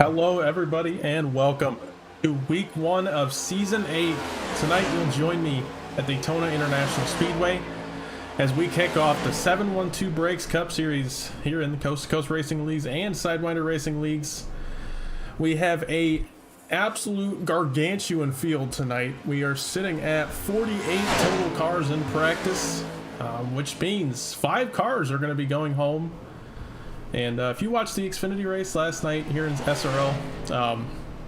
Hello everybody and welcome to week 1 of season 8. Tonight you'll join me at Daytona International Speedway as we kick off the 712 Breaks Cup Series here in the Coast to Coast Racing Leagues and Sidewinder Racing Leagues. We have a absolute gargantuan field tonight. We are sitting at 48 total cars in practice, which means 5 cars are going to be going home. And if you watched the Xfinity race last night here in SRL,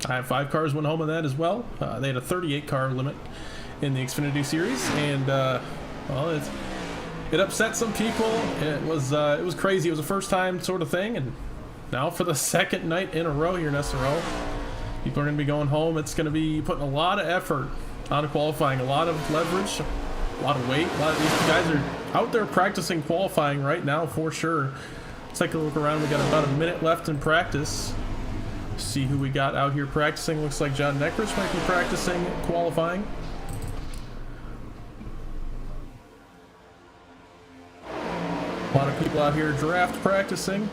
I have 5 cars went home in that as well. They had a 38 car limit in the Xfinity series, and well, it upset some people. It was crazy. It was a first time sort of thing, and now for the second night in a row here in SRL, people are going to be going home. It's going to be putting a lot of effort on qualifying, a lot of leverage, a lot of weight. A lot of these guys are out there practicing qualifying right now for sure. Let's take a look around. We got about a minute left in practice. See who we got out here practicing. Looks like John Neckrich might be practicing qualifying. A lot of people out here draft practicing.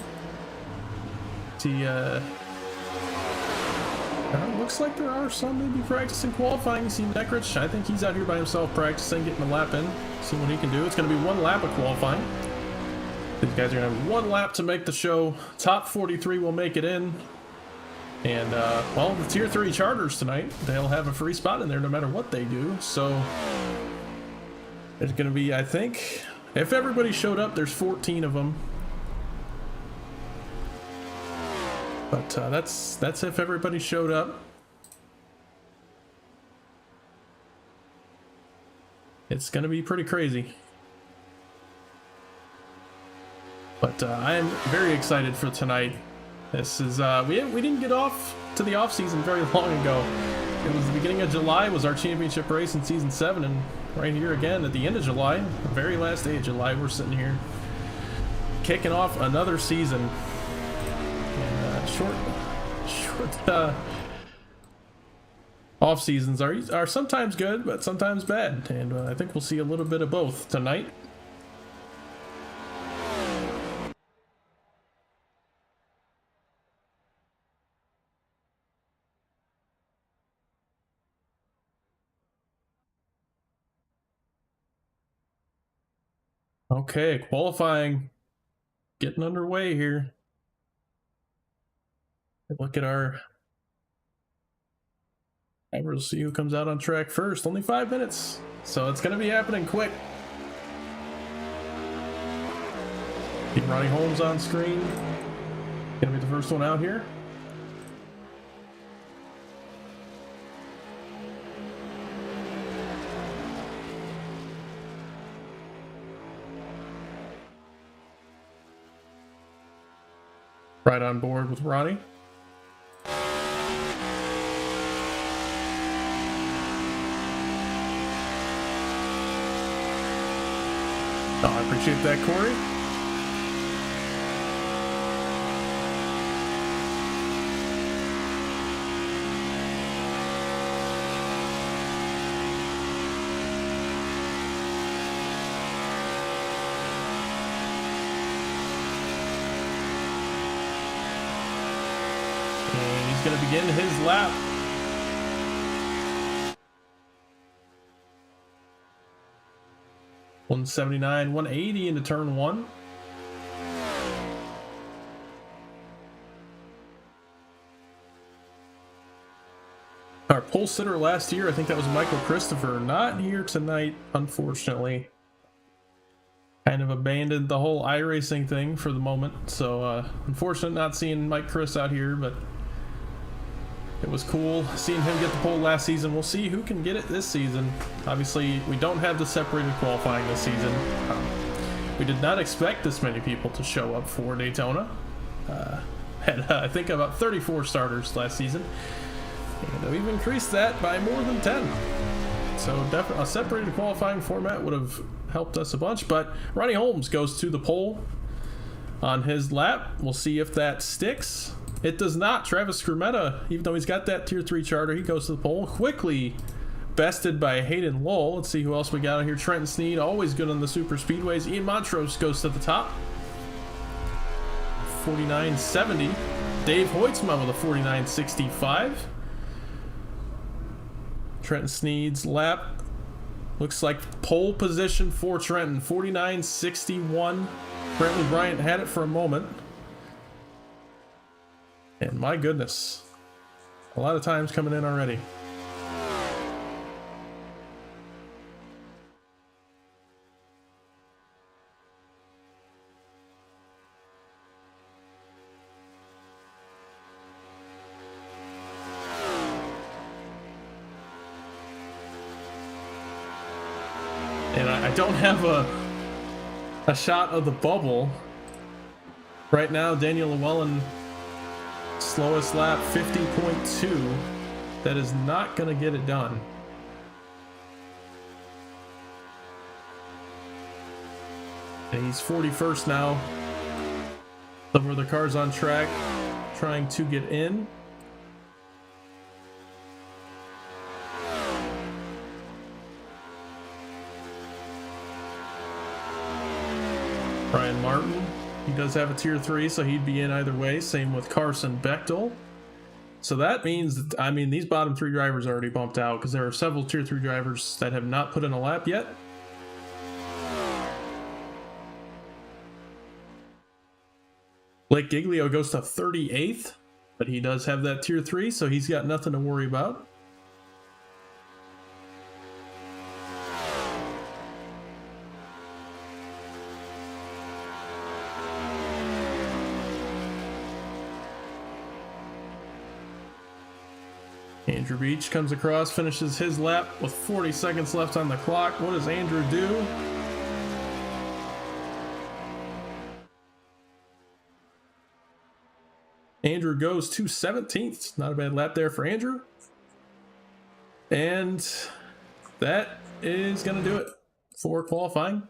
See, looks like there are some maybe practicing qualifying. You see Neckrich, I think he's out here by himself practicing, getting a lap in, see what he can do. It's going to be 1 lap of qualifying. These guys are going to have 1 lap to make the show. Top 43 will make it in. And, well, the Tier 3 charters tonight, they'll have a free spot in there no matter what they do. So, there's going to be, I think, if everybody showed up, there's 14 of them. But that's if everybody showed up. It's going to be pretty crazy. But I am very excited for tonight. This is we didn't get off to the off season very long ago. It was the beginning of July was our championship race in season 7, and right here again at the end of July, the very last day of July, we're sitting here kicking off another season. And short off seasons are sometimes good, but sometimes bad, and I think we'll see a little bit of both tonight. Okay, qualifying getting underway here. Look at our... We'll see who comes out on track first. Only 5 minutes, so it's going to be happening quick. Keep Ronnie Holmes on screen. Going to be the first one out here. Right on board with Ronnie. Oh, I appreciate that, Corey. And he's going to begin his lap. .179, 180 into turn 1. Our pole sitter last year, I think that was Michael Christopher, not here tonight, unfortunately. Kind of abandoned the whole iRacing thing for the moment, so unfortunate not seeing Mike Chris out here, but it was cool seeing him get the pole last season. We'll see who can get it this season. Obviously, we don't have the separated qualifying this season. We did not expect this many people to show up for Daytona. Had, I think, about 34 starters last season. And we've increased that by more than 10. So definitely a separated qualifying format would have helped us a bunch. But Ronnie Holmes goes to the pole on his lap. We'll see if that sticks. It does not. Travis Scrumetta, even though he's got that Tier 3 charter, he goes to the pole. Quickly bested by Hayden Lowell. Let's see who else we got out here. Trenton Sneed, always good on the super speedways. Ian Montrose goes to the top. 49.70. Dave Hoytsma with a 49.65. Trenton Sneed's lap. Looks like pole position for Trenton, 49.61. Apparently Bryant had it for a moment. And my goodness, a lot of times coming in already. And I don't have a shot of the bubble. Right now, Daniel Llewellyn, slowest lap, 50.2. That is not going to get it done. And he's 41st now. Some of the cars on track trying to get in. Brian Martin, he does have a tier 3, so he'd be in either way. Same with Carson Bechtel. So that means that, I mean, these bottom 3 drivers already bumped out because there are several tier 3 drivers that have not put in a lap yet. Blake Giglio goes to 38th, but he does have that tier 3, so he's got nothing to worry about. Andrew Beach comes across, finishes his lap with 40 seconds left on the clock. What does Andrew do? Andrew goes to 17th. Not a bad lap there for Andrew. And that is going to do it for qualifying.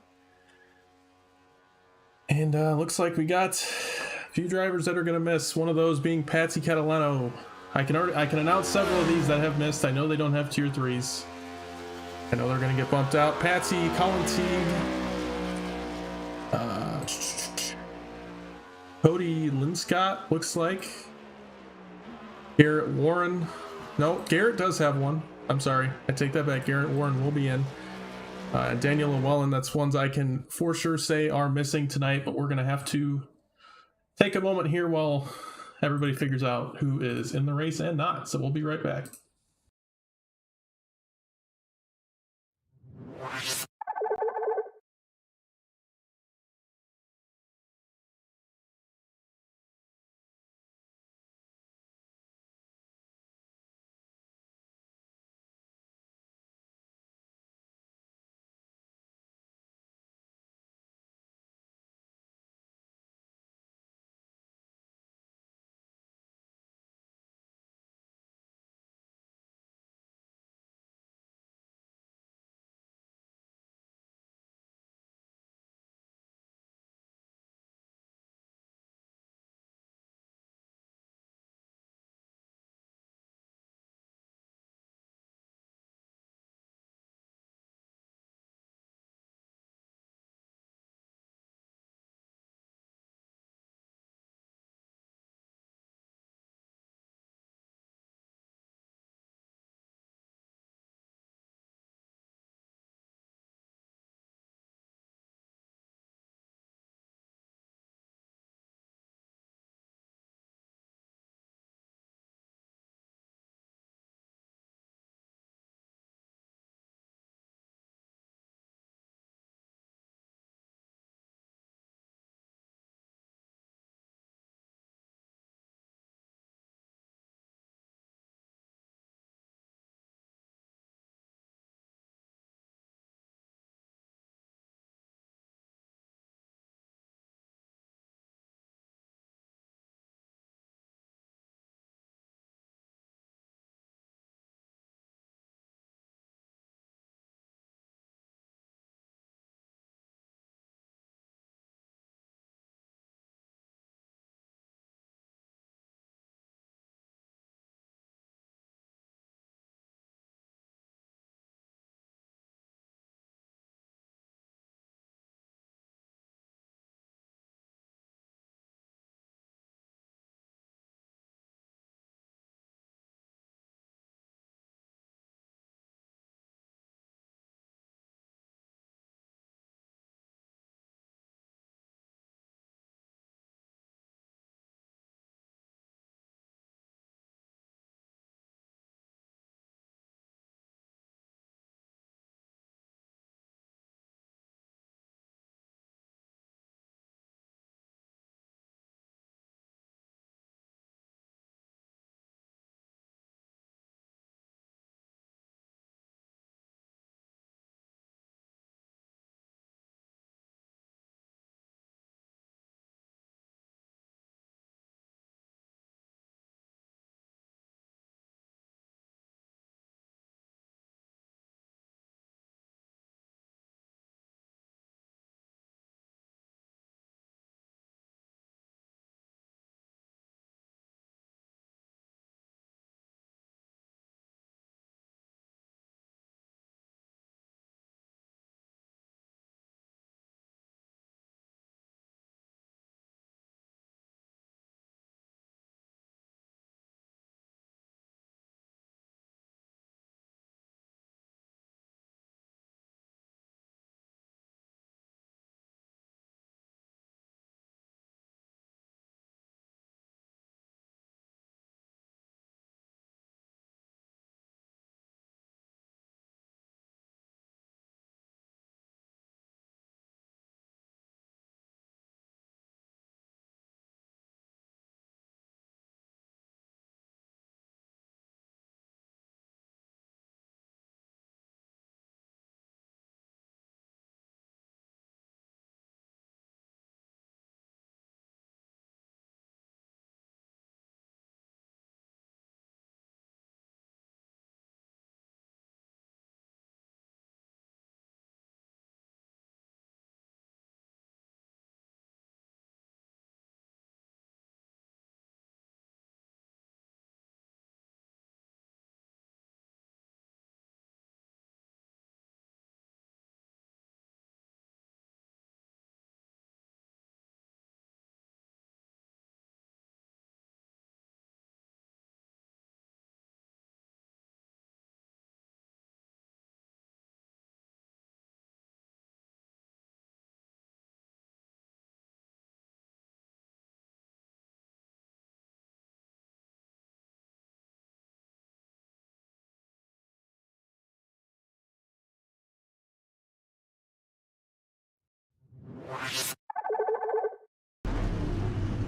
And looks like we got a few drivers that are going to miss. One of those being Patsy Catalano. I can announce several of these that have missed. I know they don't have tier 3s. I know they're going to get bumped out. Patsy, Colin Teague, Cody Linscott, looks like. Garrett Warren. No, Garrett does have one. I'm sorry. I take that back. Garrett Warren will be in. Daniel Llewellyn, that's ones I can for sure say are missing tonight, but we're going to have to take a moment here while everybody figures out who is in the race and not. So we'll be right back.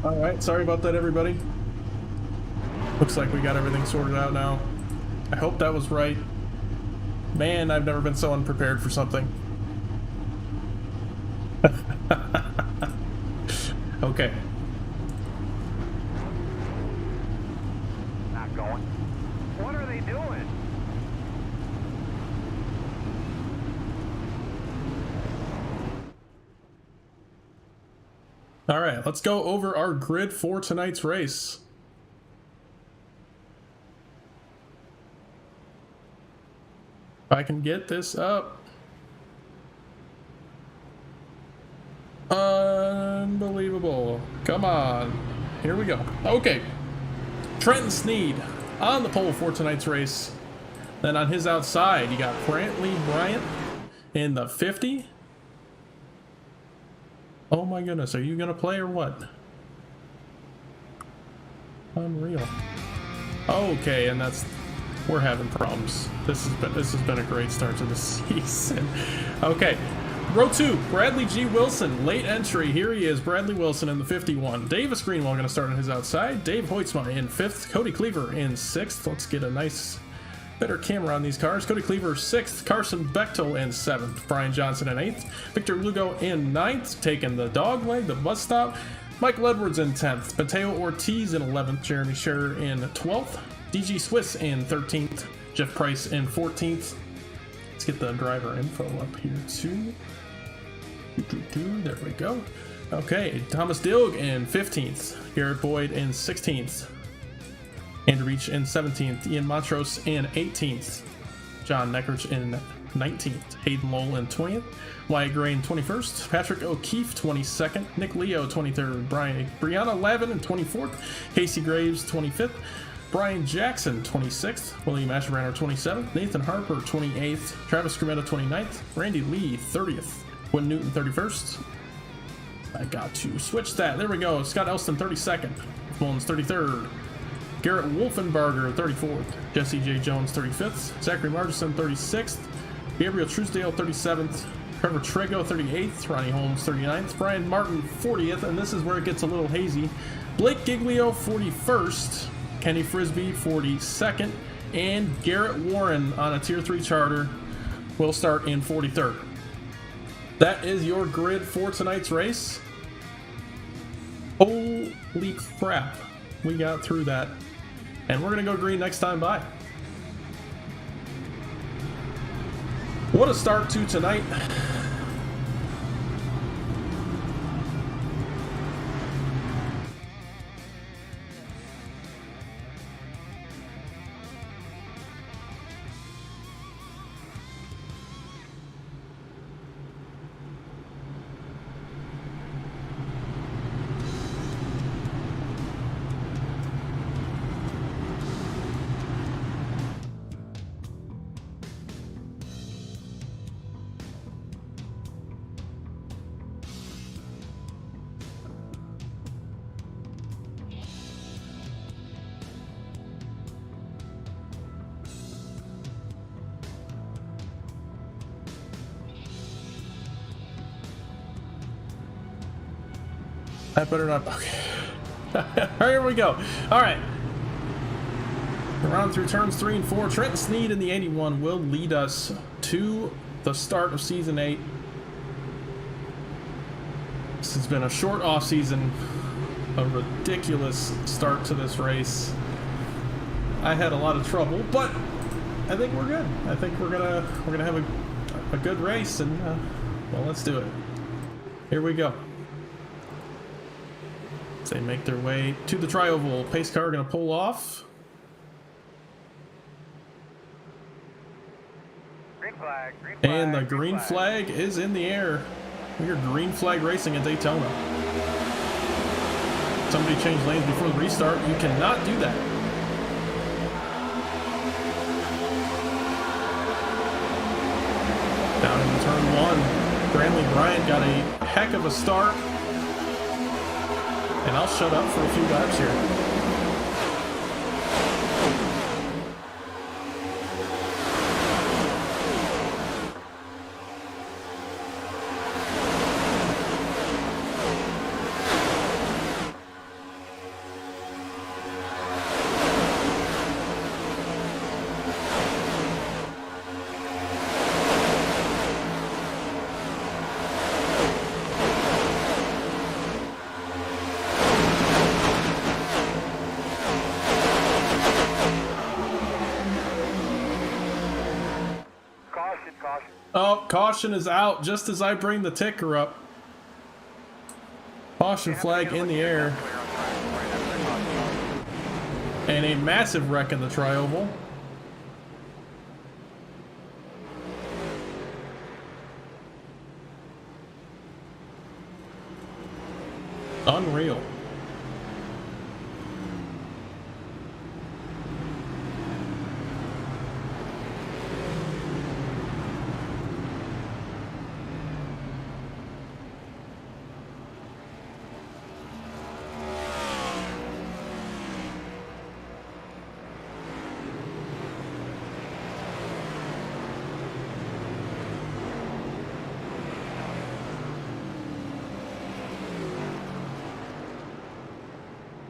All right, sorry about that, everybody. Looks like we got everything sorted out now. I hope that was right. Man, I've never been so unprepared for something. Okay. Not going. What are they doing? All right, let's go over our grid for tonight's race. If I can get this up. Unbelievable. Come on. Here we go. Okay. Trenton Sneed on the pole for tonight's race. Then on his outside, you got Brantley Bryant in the 50. Oh my goodness, are you gonna play or what? Unreal. Okay, and we're having problems. This has been a great start to the season. Okay. Row 2, Bradley G. Wilson, late entry. Here he is, Bradley Wilson in the 51. Davis Greenwell going to start on his outside. Dave Hoytsma in 5th. Cody Cleaver in 6th. Let's get a nice, better camera on these cars. Cody Cleaver 6th. Carson Bechtel in 7th. Brian Johnson in 8th. Victor Lugo in 9th. Taking the dog leg, the bus stop. Michael Edwards in 10th. Mateo Ortiz in 11th. Jeremy Scherer in 12th. DG Swiss in 13th. Jeff Price in 14th. Let's get the driver info up here too. There we go. Okay, Thomas Dilg in 15th. Garrett Boyd in 16th. Andrew Reach in 17th. Ian Montrose in 18th. John Neckarich in 19th. Hayden Lowell in 20th. Wyatt Gray in 21st. Patrick O'Keefe 22nd. Nick Leo 23rd. Brianna Lavin in 24th. Casey Graves 25th. Brian Jackson 26th. William Asherbranner 27th. Nathan Harper 28th. Travis Scrimetta 29th. Randy Lee 30th. Quinn Newton 31st. I got to switch that. There we go. Scott Elston 32nd. Mullins 33rd. Garrett Wolfenbarger 34th. Jesse J. Jones 35th. Zachary Margison 36th. Gabriel Truesdale 37th. Trevor Trego 38th. Ronnie Holmes 39th. Brian Martin 40th. And this is where it gets a little hazy. Blake Giglio 41st. Kenny Frisbee 42nd. And Garrett Warren on a Tier 3 charter will start in 43rd. That is your grid for tonight's race. Holy crap. We got through that. And we're going to go green next time by. What a start to tonight. That better not. Okay. Here we go. All right. Around through turns 3 and 4. Trenton Sneed in the 81 will lead us to the start of Season 8. This has been a short off season. A ridiculous start to this race. I had a lot of trouble, but I think we're good. I think we're gonna have a good race, and well, let's do it. Here we go. They make their way to the tri-oval. Pace car going to pull off. Green flag, And the green flag is in the air. We are green flag racing at Daytona. Somebody changed lanes before the restart. You cannot do that. Down into turn 1. Brantley Bryant got a heck of a start. And I'll shut up for a few laps here. caution is out just as I bring the ticker up. Caution flag in the air. And a massive wreck in the tri-oval. Unreal.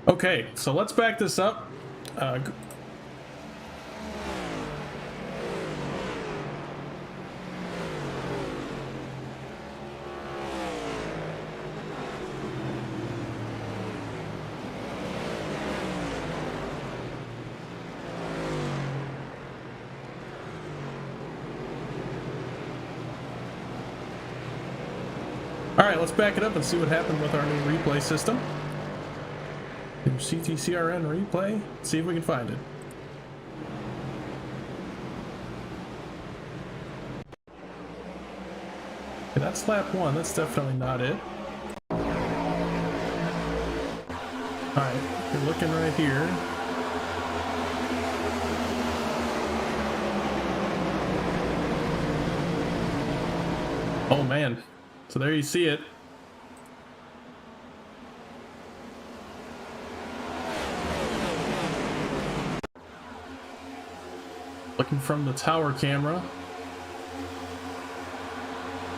Okay, so let's back this up. All right, let's back it up and see what happened with our new replay system. CTCRN replay, see if we can find it. Okay, that's lap 1, that's definitely not it. Alright, you're looking right here. Oh man, so there you see it. Looking from the tower camera.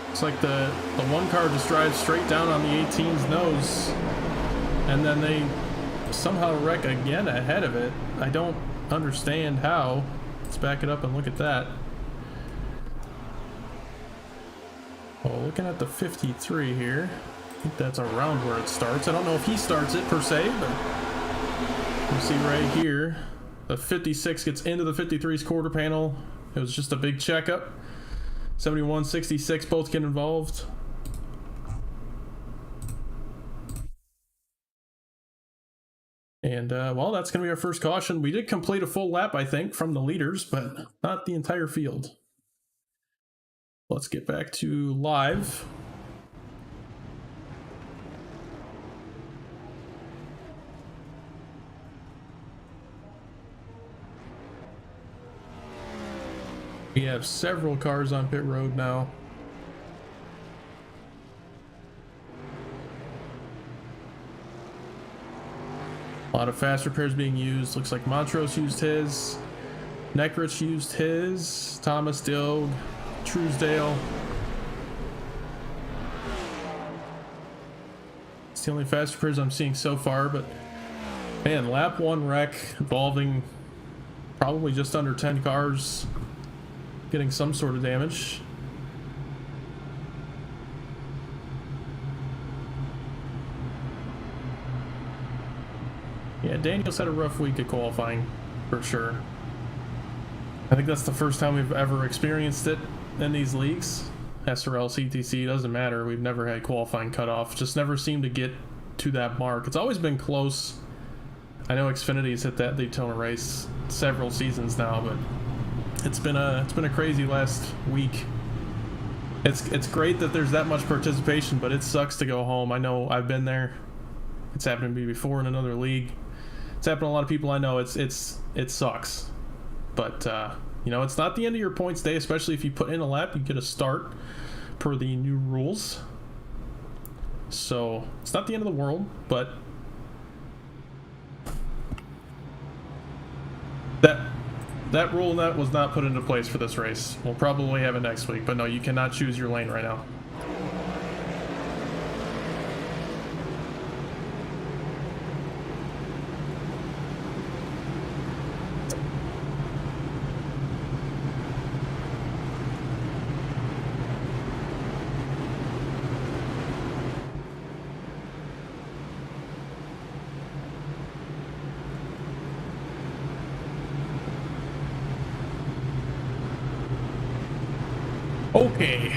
Looks like the one car just drives straight down on the 18's nose. And then they somehow wreck again ahead of it. I don't understand how. Let's back it up and look at that. Well, looking at the 53 here. I think that's around where it starts. I don't know if he starts it per se, but you see right here. The 56 gets into the 53's quarter panel. It was just a big checkup. 71, 66 both get involved. And, well, that's going to be our first caution. We did complete a full lap, I think, from the leaders, but not the entire field. Let's get back to live. We have several cars on pit road now. A lot of fast repairs being used. Looks like Montrose used his. Neckrich used his. Thomas, Dilg, Truesdale. It's the only fast repairs I'm seeing so far, but man, lap 1 wreck involving probably just under 10 cars getting some sort of damage. Yeah, Daniels had a rough week at qualifying, for sure. I think that's the first time we've ever experienced it in these leagues. SRL, CTC, doesn't matter. We've never had qualifying cutoff. Just never seemed to get to that mark. It's always been close. I know Xfinity's hit that Daytona race several seasons now, but it's been a crazy last week. It's great that there's that much participation, but it sucks to go home. I know I've been there. It's happened to me before in another league. It's happened to a lot of people I know. It sucks, but you know, it's not the end of your points day. Especially if you put in a lap, you get a start per the new rules. So it's not the end of the world, but that rule that was not put into place for this race. We'll probably have it next week, but no, you cannot choose your lane right now. Okay.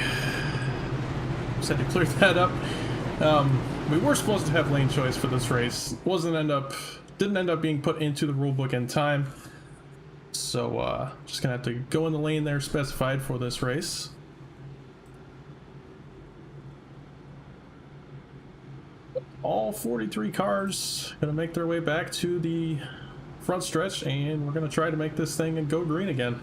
Just had to clear that up. We were supposed to have lane choice for this race. Didn't end up being put into the rulebook in time. So just gonna have to go in the lane there specified for this race. All 43 cars gonna make their way back to the front stretch, and we're gonna try to make this thing and go green again.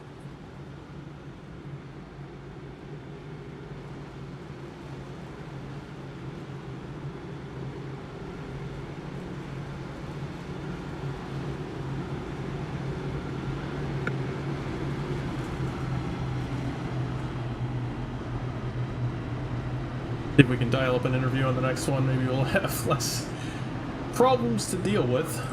If we can dial up an interview on the next one, maybe we'll have less problems to deal with.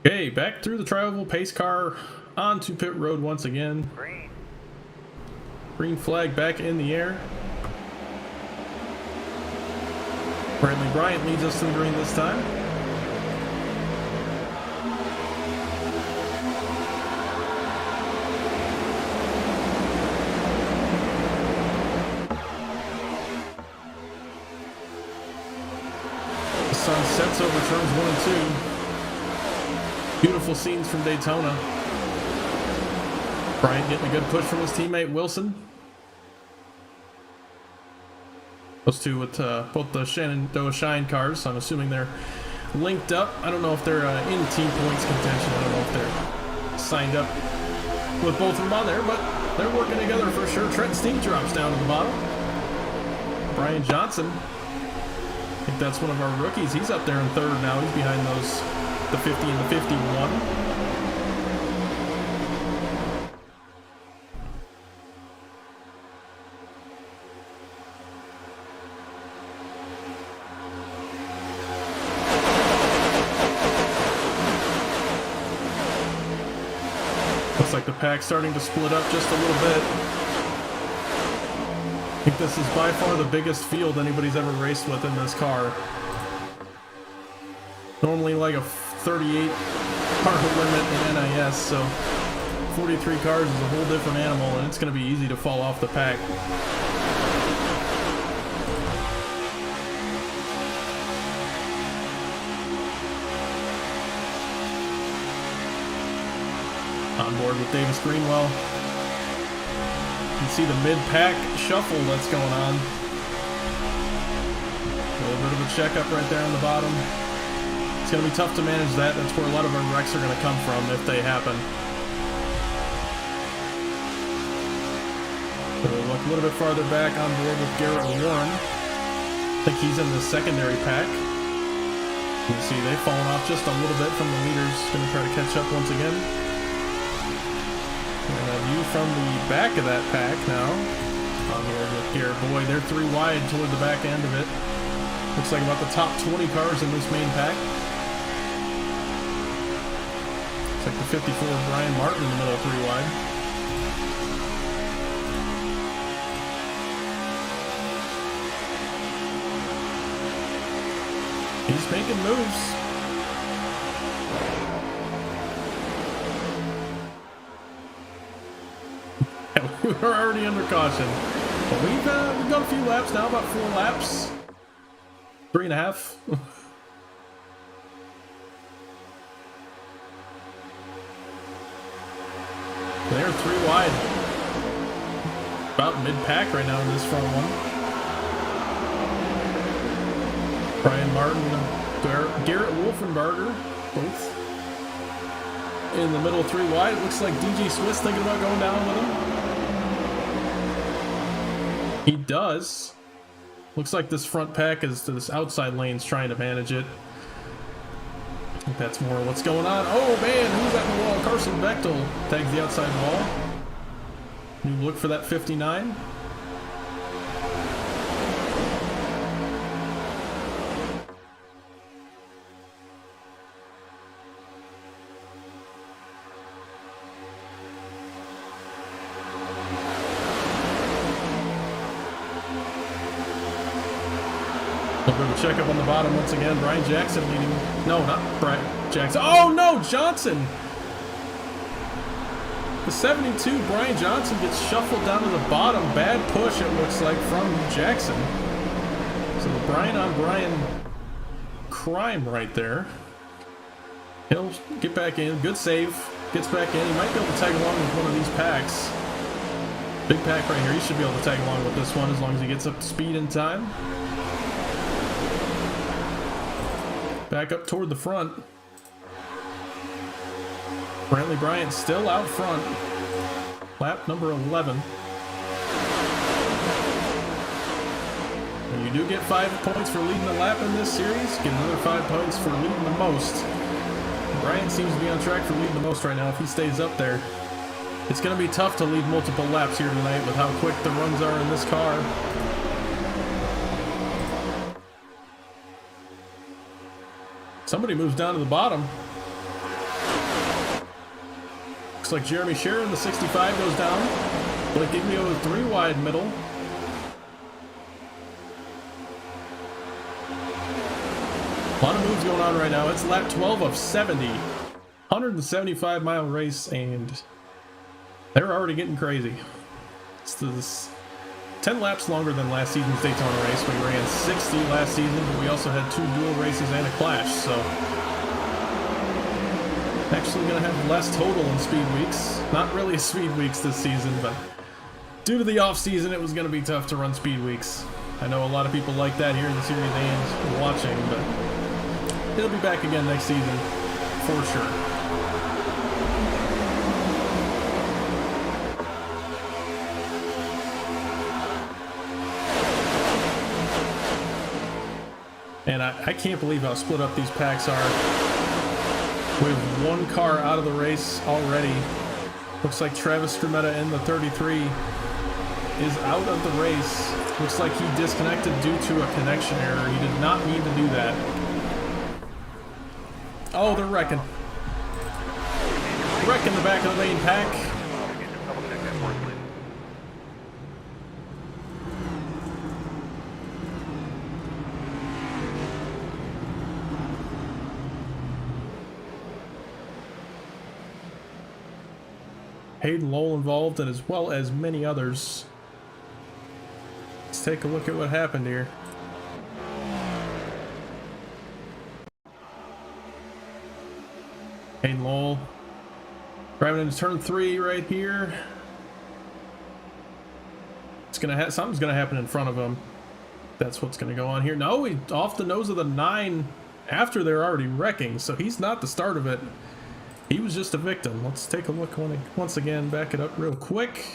Okay, back through the tri-oval pace car onto pit road once again. Green. Green flag back in the air. Bradley Bryant leads us to the green this time. The sun sets over turns 1 and 2. Beautiful scenes from Daytona. Bryant getting a good push from his teammate Wilson. Those two with both the Shenandoah Shine cars. I'm assuming they're linked up. I don't know if they're in team points contention. I don't know if they're signed up with both of them on there, but they're working together for sure. Trent Steen drops down to the bottom. Brian Johnson, I think that's one of our rookies. He's up there in third now. He's behind those, the 50 and the 51. Looks like the pack's starting to split up just a little bit. I think this is by far the biggest field anybody's ever raced with in this car. Normally like a 38 car limit in NIS, so 43 cars is a whole different animal, and it's going to be easy to fall off the pack. On board with Davis Greenwell. You can see the mid-pack shuffle that's going on. A little bit of a checkup right there on the bottom. It's going to be tough to manage that. That's where a lot of our wrecks are going to come from if they happen. So we'll look a little bit farther back on board with Garrett Warren. I think he's in the secondary pack. You can see they've fallen off just a little bit from the leaders. Going to try to catch up once again. And a view from the back of that pack now. On board with Garrett Boyd. They're 3 wide toward the back end of it. Looks like about the top 20 cars in this main pack. Looks like the 54 Brian Martin in the middle, 3 wide. He's making moves. We're already under caution. But we've done a few laps now, about 4 laps. 3.5. They're 3 wide. About mid-pack right now in this front one. Brian Martin, Garrett Wolfenbarger, both in the middle, 3 wide. It looks like DJ Swiss thinking about going down with him. He does. Looks like this front pack is to this outside lane's trying to manage it. I think that's more what's going on. Oh man, who's at the wall? Carson Bechtel tags the outside wall. You look for that 59. Over the checkup on the bottom once again. Brian Jackson leading. No, not Brian Jackson. Oh no, Johnson! The 72, Brian Johnson gets shuffled down to the bottom. Bad push, it looks like, from Jackson. So the Brian on Brian crime right there. He'll get back in. Good save. Gets back in. He might be able to tag along with one of these packs. Big pack right here. He should be able to tag along with this one as long as he gets up to speed in time. Back up toward the front. Brantley Bryant still out front. Lap number 11. And you do get 5 points for leading the lap in this series. Get another 5 points for leading the most. Bryant seems to be on track for leading the most right now if he stays up there. It's going to be tough to lead multiple laps here tonight with how quick the runs are in this car. Somebody moves down to the bottom. Looks like Jeremy Scherer in the 65 goes down. Blake Giglio is 3 wide middle. A lot of moves going on right now. It's lap 12 of 70. 175-mile race, and they're already getting crazy. It's this 10 laps longer than last season's Daytona race. We ran 60 last season, but we also had 2 dual races and a clash, so actually going to have less total in speed weeks. Not really speed weeks this season, but due to the off season, it was going to be tough to run speed weeks. I know a lot of people like that here in the series and watching, but it'll be back again next season for sure. And I can't believe how split up these packs are. With 1 car out of the race already. Looks like Travis Strometta in the 33 is out of the race. Looks like he disconnected due to a connection error. He did not mean to do that. Oh, they're wrecking. Wrecking the back of the main pack. Hayden Lowell involved, and as well as many others. Let's take a look at what happened here. Hayden Lowell driving into turn 3 right here. It's gonna something's gonna happen in front of him. That's what's gonna go on here. No, he off the nose of the 9 after they're already wrecking, so he's not the start of it. He was just a victim. Let's take a look once again, back it up real quick.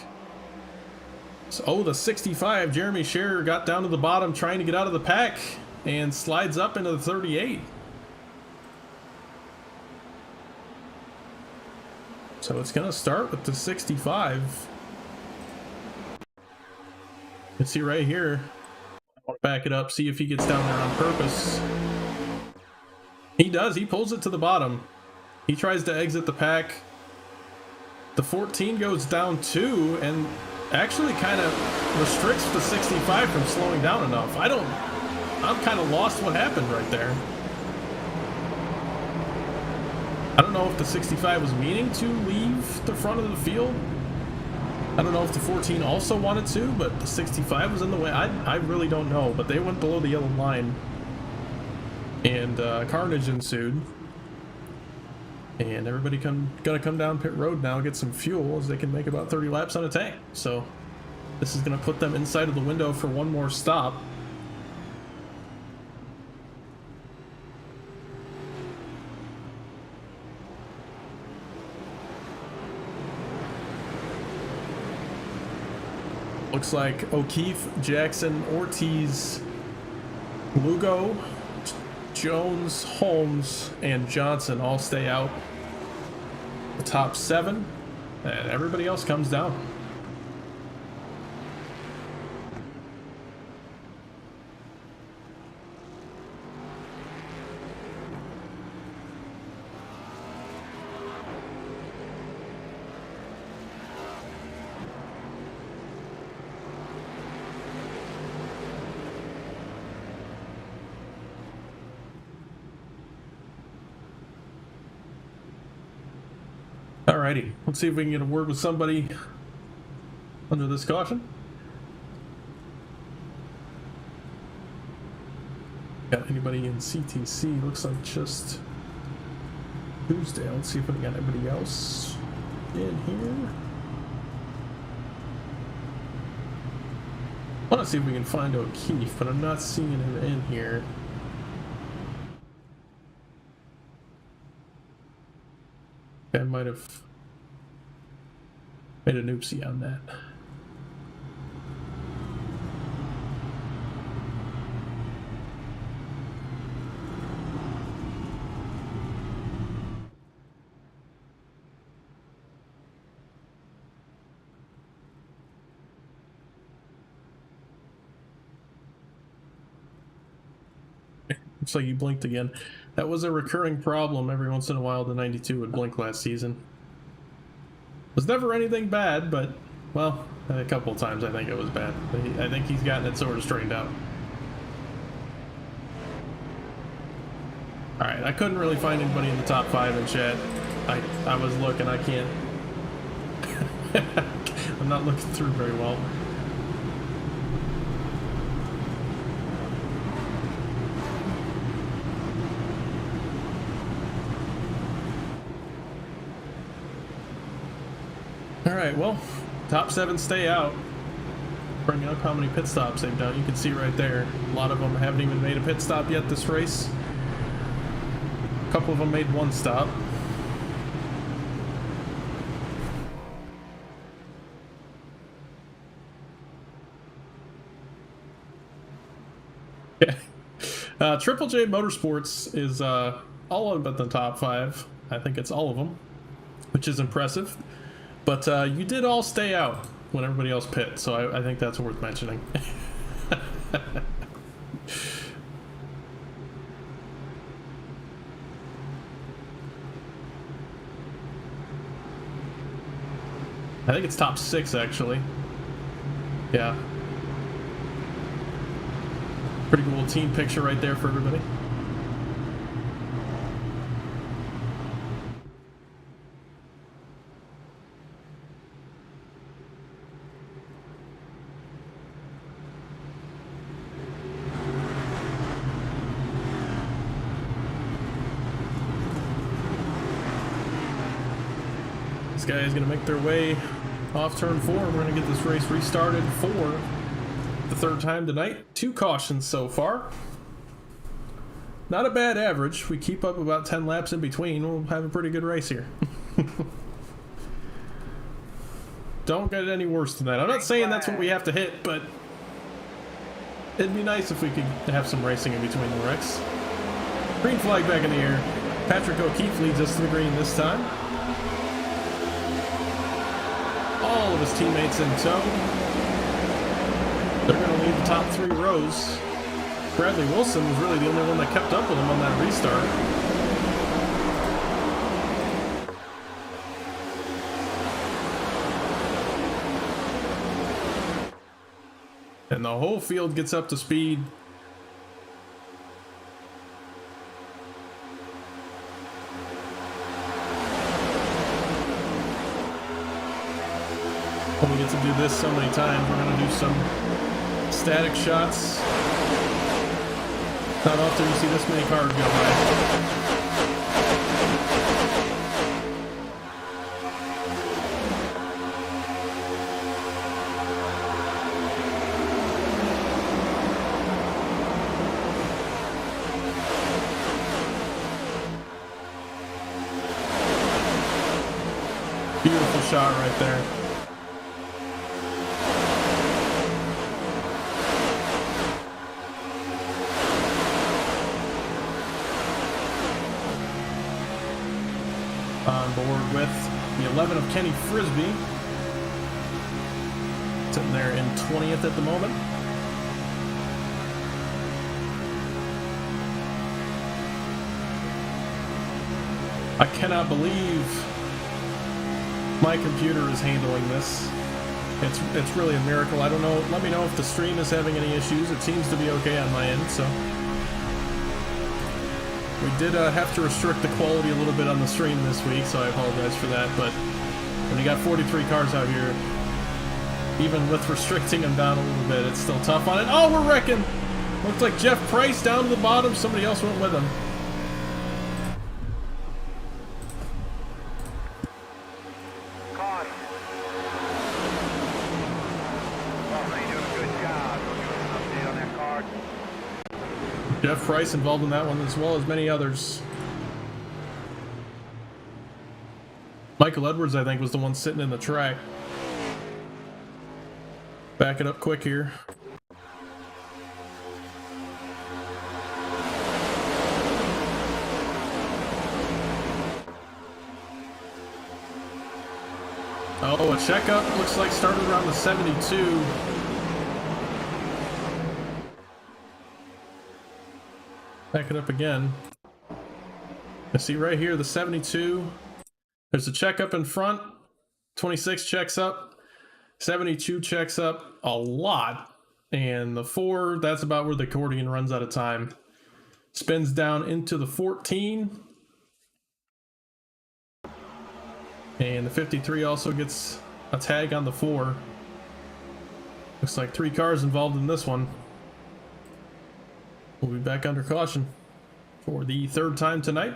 So, oh, the 65, Jeremy Scherer got down to the bottom trying to get out of the pack and slides up into the 38. So it's going to start with the 65. You can see right here. I want to back it up, see if he gets down there on purpose. He does. He pulls it to the bottom. He tries to exit the pack. The 14 goes down 2 and actually kind of restricts the 65 from slowing down enough. I'm kind of lost what happened right there. I don't know if the 65 was meaning to leave the front of the field. I don't know if the 14 also wanted to, but the 65 was in the way. I really don't know, but they went below the yellow line. And carnage ensued. And everybody gonna come down pit road now, get some fuel, as they can make about 30 laps on a tank. So this is gonna put them inside of the window for one more stop. Looks like O'Keefe, Jackson, Ortiz, Lugo, Jones, Holmes, and Johnson all stay out. The top 7, and everybody else comes down. Alrighty, let's see if we can get a word with somebody under this caution. Got anybody in CTC? Looks like just Tuesday. Let's see if we got anybody else in here. I want to see if we can find O'Keefe, but I'm not seeing him in here. I might have made an oopsie on that. Looks like you blinked again. That was a recurring problem. Every once in a while the 92 would blink last season. It was never anything bad, but, well, a couple of times I think it was bad. I think he's gotten it sort of straightened out. Alright, I couldn't really find anybody in the top 5 in chat. I was looking, I can't. I'm not looking through very well. Alright, well, top 7 stay out. Bring up how many pit stops they've done. You can see right there. A lot of them haven't even made a pit stop yet this race. A couple of them made one stop. Yeah. Triple J Motorsports is all of them at the top 5. I think it's all of them, which is impressive. But you did all stay out when everybody else pit, so I think that's worth mentioning. I think it's top 6 actually. Yeah. Pretty cool team picture right there for everybody. These guys gonna make their way off turn 4. We're gonna get this race restarted for the 3rd time tonight. 2 cautions so far. Not a bad average. We keep up about 10 laps in between, we'll have a pretty good race here. Don't get any worse than that. I'm not saying that's what we have to hit, but it'd be nice if we could have some racing in between the wrecks. Green flag back in the air. Patrick O'Keefe leads us to the green this time. All of his teammates in tow. They're going to lead the top 3 rows. Bradley Wilson was really the only one that kept up with him on that restart. And the whole field gets up to speed. When we get to do this so many times, we're going to do some static shots. Not often you see this many cars go by. Beautiful shot right there. On board with the 11 of Kenny Frisbee. Sitting there in 20th at the moment. I cannot believe my computer is handling this. It's really a miracle. I don't know. Let me know if the stream is having any issues. It seems to be okay on my end, so. We did have to restrict the quality a little bit on the stream this week, so I apologize for that, but when you got 43 cars out here, even with restricting them down a little bit, it's still tough on it. Oh, we're wrecking! Looks like Jeff Price down to the bottom. Somebody else went with him. Caught. Oh, they doing a good job. We're doing an update on that car. Jeff Price involved in that one as well as many others. Michael Edwards, I think, was the one sitting in the track. Back it up quick here. Oh, a checkup looks like started around the 72. Back it up again. I see right here the 72. There's a checkup in front. 26 checks up. 72 checks up a lot. And the 4, that's about where the accordion runs out of time. Spins down into the 14. And the 53 also gets a tag on the 4. Looks like 3 cars involved in this one. We'll be back under caution for the 3rd time tonight.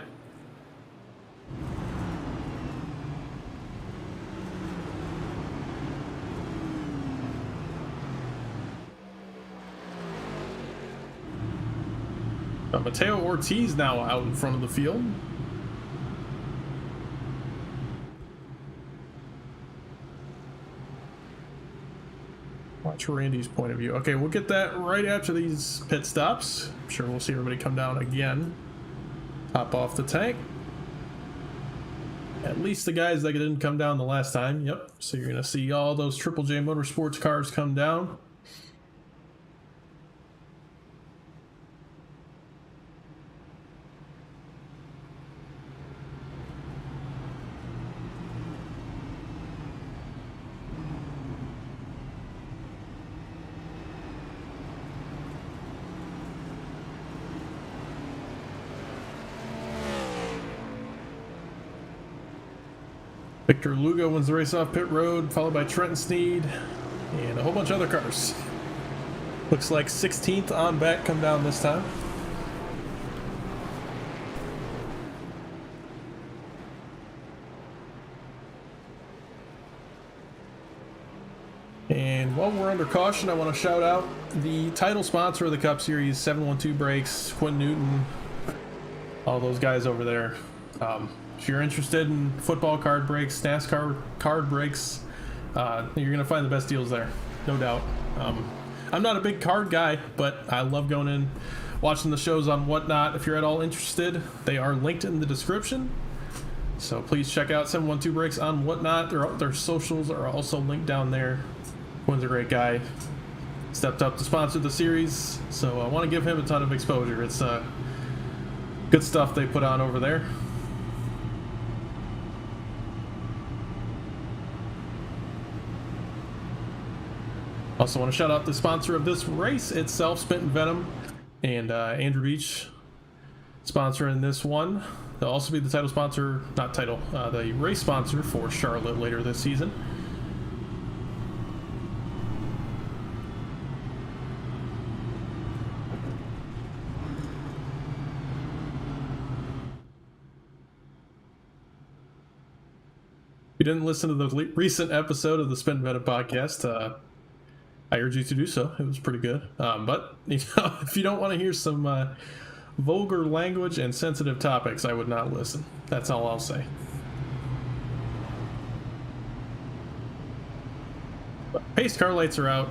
Mateo Ortiz now out in front of the field. Watch Randy's point of view. Okay, we'll get that right after these pit stops. I'm sure we'll see everybody come down again. Top off the tank. At least the guys that didn't come down the last time. Yep. So you're going to see all those Triple J Motorsports cars come down. Victor Lugo wins the race off pit road, followed by Trenton Sneed and a whole bunch of other cars. Looks like 16th on back come down this time. And while we're under caution, I want to shout out the title sponsor of the Cup Series, 712 Brakes, Quinn Newton, all those guys over there. If you're interested in football card breaks, NASCAR card breaks, you're going to find the best deals there, no doubt. I'm not a big card guy, but I love going in, watching the shows on Whatnot. If you're at all interested, they are linked in the description. So please check out 712 Brakes on Whatnot. Their socials are also linked down there. Quinn's a great guy. Stepped up to sponsor the series, so I want to give him a ton of exposure. It's good stuff they put on over there. Also want to shout out the sponsor of this race itself, Spittin Venom, and Andrew Beach sponsoring this one. They'll also be the title sponsor, not title, the race sponsor for Charlotte later this season. If you didn't listen to the recent episode of the Spittin Venom podcast, I urge you to do so. It was pretty good. But if you don't want to hear some vulgar language and sensitive topics, I would not listen. That's all I'll say. But pace car lights are out.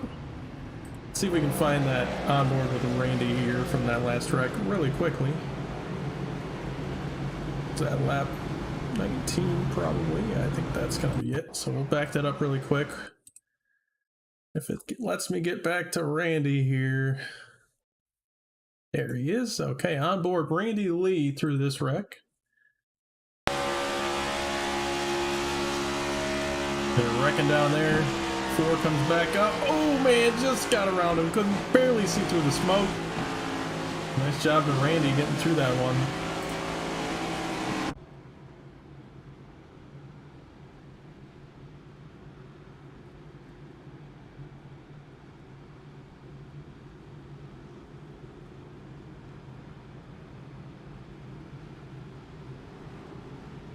Let's see if we can find that onboard with Randy here from that last wreck really quickly. Is that lap 19 probably? I think that's going to be it. So we'll back that up really quick. If it lets me get back to Randy here. There he is. Okay, on board Randy Lee through this wreck. They're wrecking down there. 4 comes back up. Oh man, just got around him. Couldn't barely see through the smoke. Nice job to Randy getting through that one.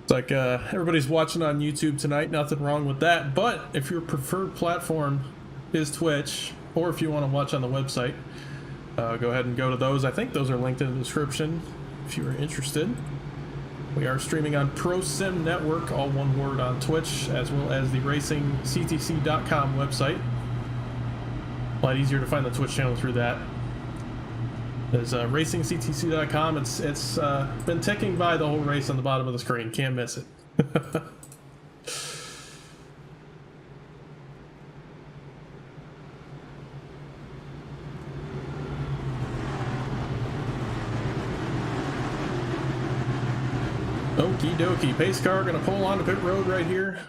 It's like everybody's watching on YouTube tonight, nothing wrong with that. But if your preferred platform is Twitch, or if you want to watch on the website, go ahead and go to those. I think those are linked in the description if you are interested. We are streaming on Pro Sim Network, all one word, on Twitch, as well as the RacingCTC.com website. A lot easier to find the Twitch channel through that. There's RacingCTC.com. It's been ticking by the whole race on the bottom of the screen. Can't miss it. Okie dokie. Pace car gonna pull onto pit road right here.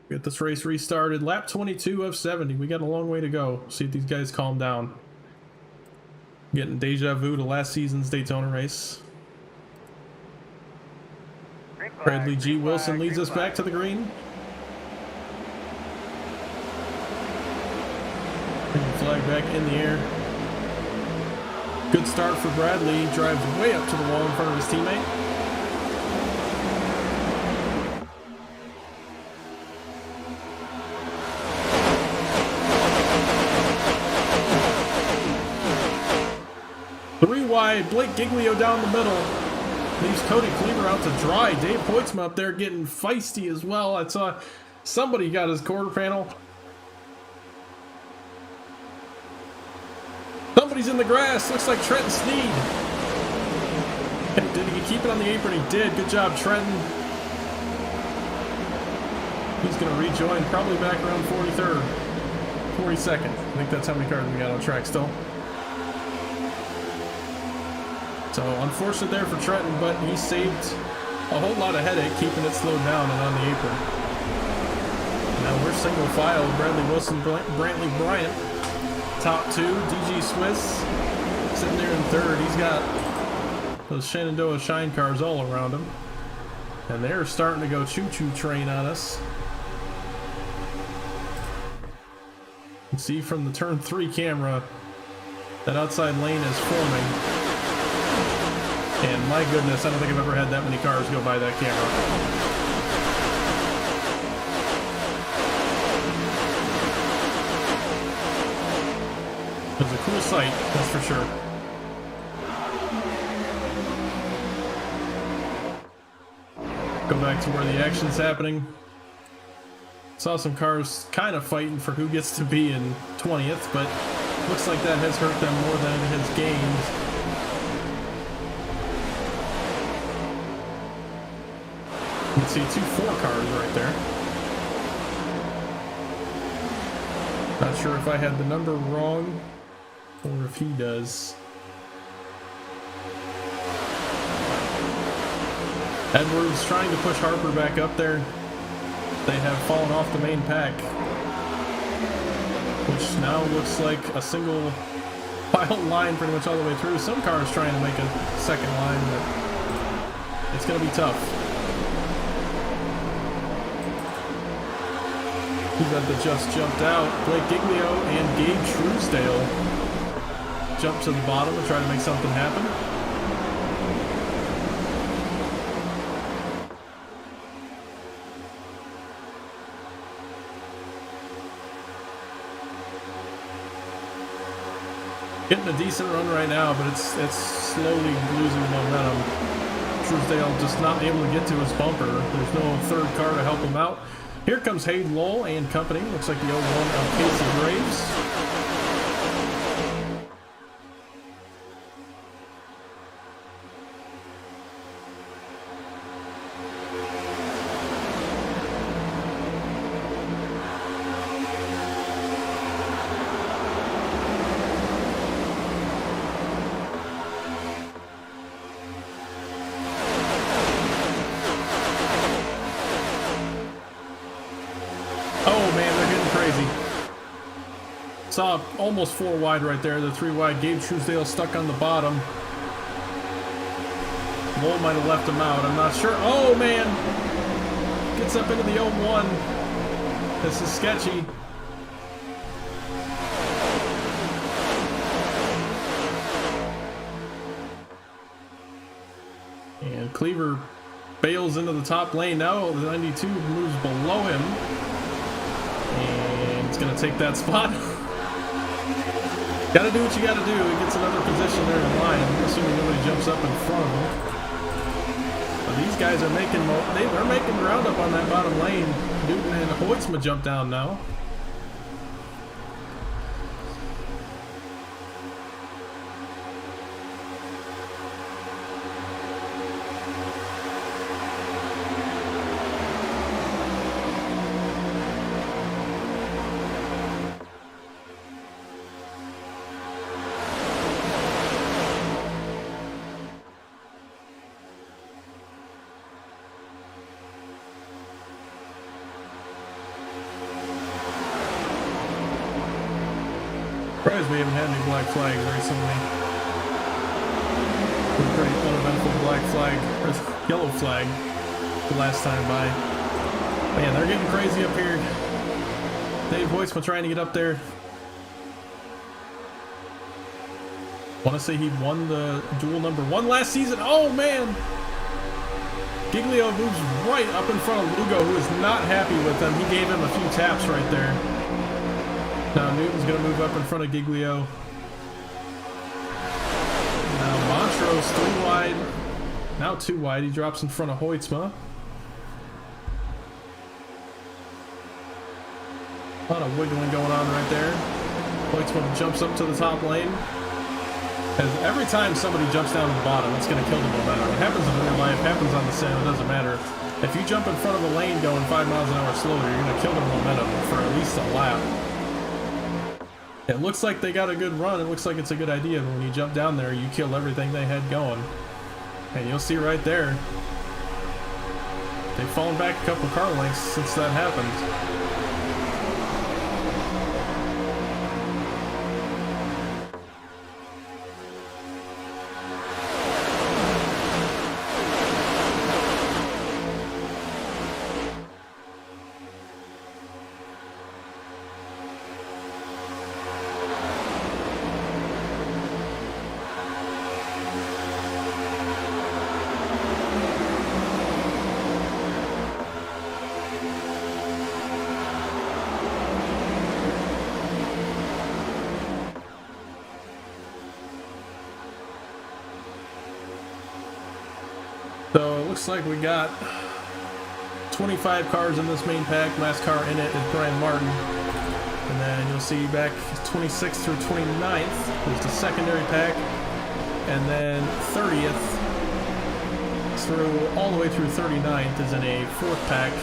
Get this race restarted. Lap 22 of 70. We got a long way to go. See if these guys calm down. Getting deja vu to last season's Daytona race. Bradley G. Wilson leads us back to the green. Bring the flag back in the air. Good start for Bradley. Drives way up to the wall in front of his teammate. Three wide, Blake Giglio down the middle. Leaves Cody Cleaver out to dry. Dave Hoytsma up there getting feisty as well. I saw somebody got his quarter panel. Somebody's in the grass. Looks like Trenton Sneed. Did he keep it on the apron? He did. Good job, Trenton. He's going to rejoin probably back around 43rd, 42nd. I think that's how many cars we got on track still. So unfortunate there for Trenton, but he saved a whole lot of headache keeping it slowed down and on the apron. Now we're single file. Bradley Wilson, Brantley Bryant, top two. DG Swiss sitting there in third. He's got those Shenandoah Shine cars all around him. And they're starting to go choo-choo train on us. You can see from the turn 3 camera that outside lane is forming. And my goodness, I don't think I've ever had that many cars go by that camera. It was a cool sight, that's for sure. Go back to where the action's happening. Saw some cars kind of fighting for who gets to be in 20th, but looks like that has hurt them more than it has gained. You can see 2 4 cars right there. Not sure if I had the number wrong or if he does. Edwards trying to push Harper back up there. They have fallen off the main pack, which now looks like a single file line pretty much all the way through. Some cars trying to make a second line, but it's going to be tough. Who got the just jumped out? Blake Giglio and Gabe Truesdale jump to the bottom and try to make something happen. Getting a decent run right now, but it's slowly losing momentum. Truesdale just not able to get to his bumper. There's no third car to help him out. Here comes Hayden Lowell and company. Looks like the 01 of Casey Graves. Saw almost 4 wide right there. The 3 wide. Gabe Truesdale stuck on the bottom. Lowell might have left him out. I'm not sure. Oh, man. Gets up into the 01. This is sketchy. And Cleaver bails into the top lane. Now the 92 moves below him. And it's going to take that spot. Gotta do what you gotta do. He gets another position there in line. I'm assuming nobody jumps up in front of him. But these guys are making, they're making ground up on that bottom lane. Newton and Hoytsma jump down now. Surprised we haven't had any black flags recently. Pretty uneventful black flag, or yellow flag the last time by. Man, they're getting crazy up here. Dave Hoytsma trying to get up there. Want to say he won the duel number 1 last season. Oh man! Giglio moves right up in front of Lugo, who is not happy with him. He gave him a few taps right there. Now Newton's going to move up in front of Giglio. Now Montrose 3 wide. Now 2 wide. He drops in front of Hoytsma. A lot of wiggling going on right there. Hoytsma jumps up to the top lane. As every time somebody jumps down to the bottom, it's going to kill the momentum. It happens in real life, happens on the sim, it doesn't matter. If you jump in front of a lane going 5 miles an hour slower, you're going to kill the momentum for at least a lap. It looks like they got a good run. It looks like it's a good idea, but when you jump down there, you kill everything they had going. And you'll see right there, they've fallen back a couple car lengths since that happened. So it looks like we got 25 cars in this main pack. Last car in it is Brian Martin. And then you'll see back 26th through 29th is the secondary pack. And then 30th through all the way through 39th is in a 4th pack.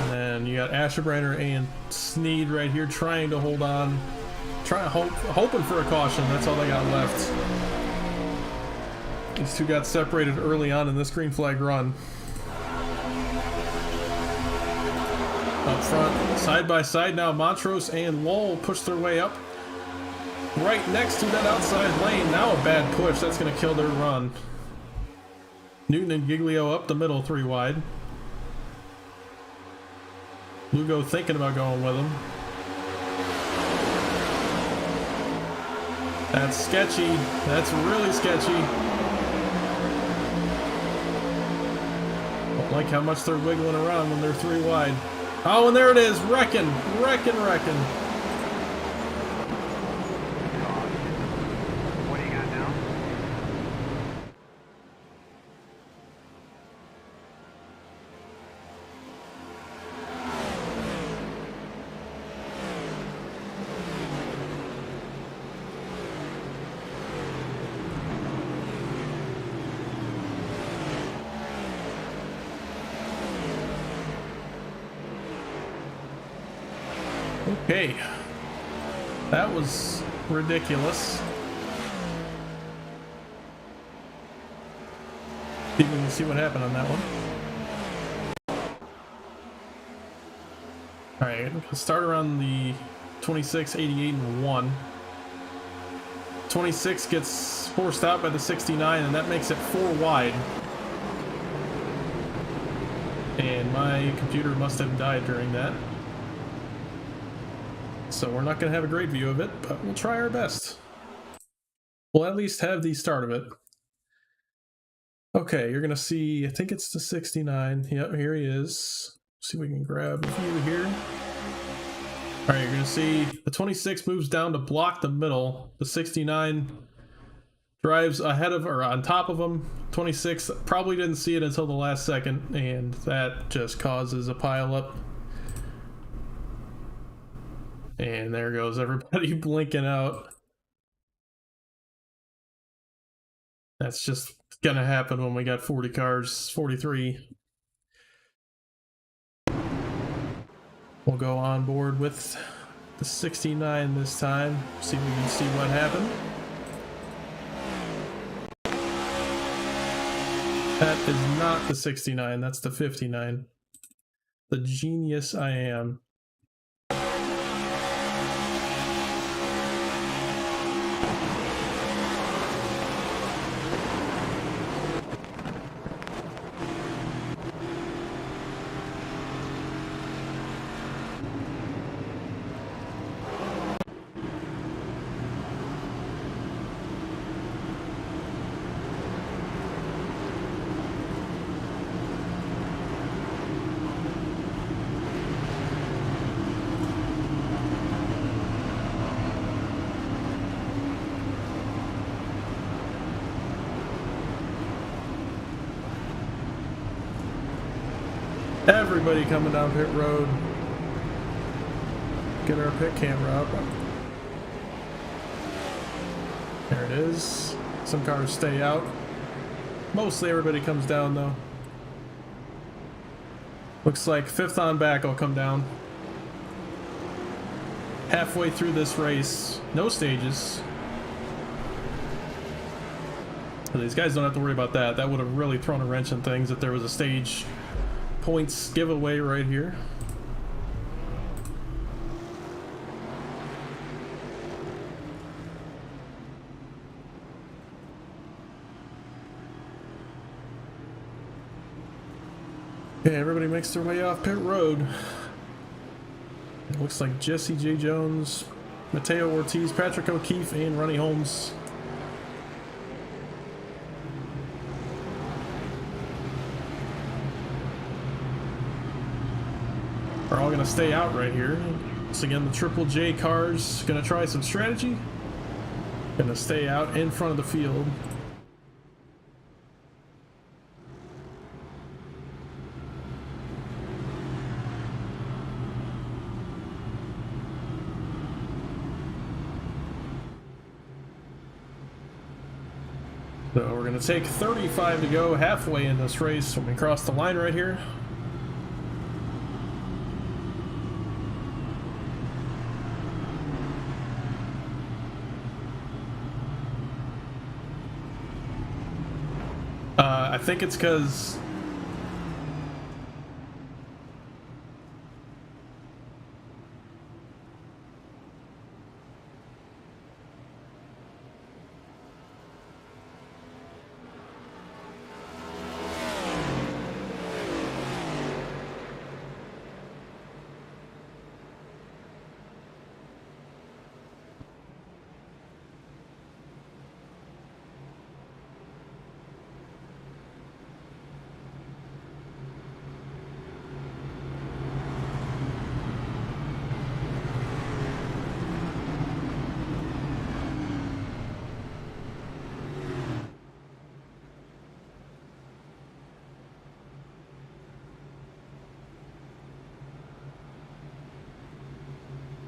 And then you got Asherbrander and Sneed right here trying to hold on. Hoping for a caution. That's all they got left. These two got separated early on in this green flag run. Up front, side by side now, Montrose and Lowell push their way up. Right next to that outside lane, now a bad push, that's going to kill their run. Newton and Giglio up the middle, 3 wide. Lugo thinking about going with him. That's sketchy, that's really sketchy. Like how much they're wiggling around when they're 3 wide. Oh, and there it is, wrecking. What do you got now? Okay, that was ridiculous. We'll see what happened on that one. Alright, let's start around the 26, 88, and 1. 26 gets forced out by the 69, and that makes it 4 wide. And my computer must have died during that. So we're not going to have a great view of it, but we'll try our best. We'll at least have the start of it. Okay, you're gonna see, I think it's the 69. Yep, here he is. See if we can grab a view here. All right, you're gonna see the 26 moves down to block the middle. The 69 drives ahead of, or on top of him. 26 probably didn't see it until the last second, and that just causes a pileup. And there goes everybody blinking out. That's just gonna happen when we got 40 cars, 43. We'll go on board with the 69 this time. See if we can see what happened. That is not the 69, that's the 59. The genius I am. Everybody coming down pit road. Get our pit camera up. There it is. Some cars stay out. Mostly everybody comes down though. Looks like fifth on back will come down. Halfway through this race, no stages. These guys don't have to worry about that. That would have really thrown a wrench in things if there was a stage points giveaway right here. Okay, everybody makes their way off pit road. It looks like Jesse J. Jones, Mateo Ortiz, Patrick O'Keefe, and Ronnie Holmes. Are all going to stay out right here. So again, the Triple J cars going to try some strategy. Going to stay out in front of the field. So we're going to take 35 to go, halfway in this race when we cross the line right here. I think it's because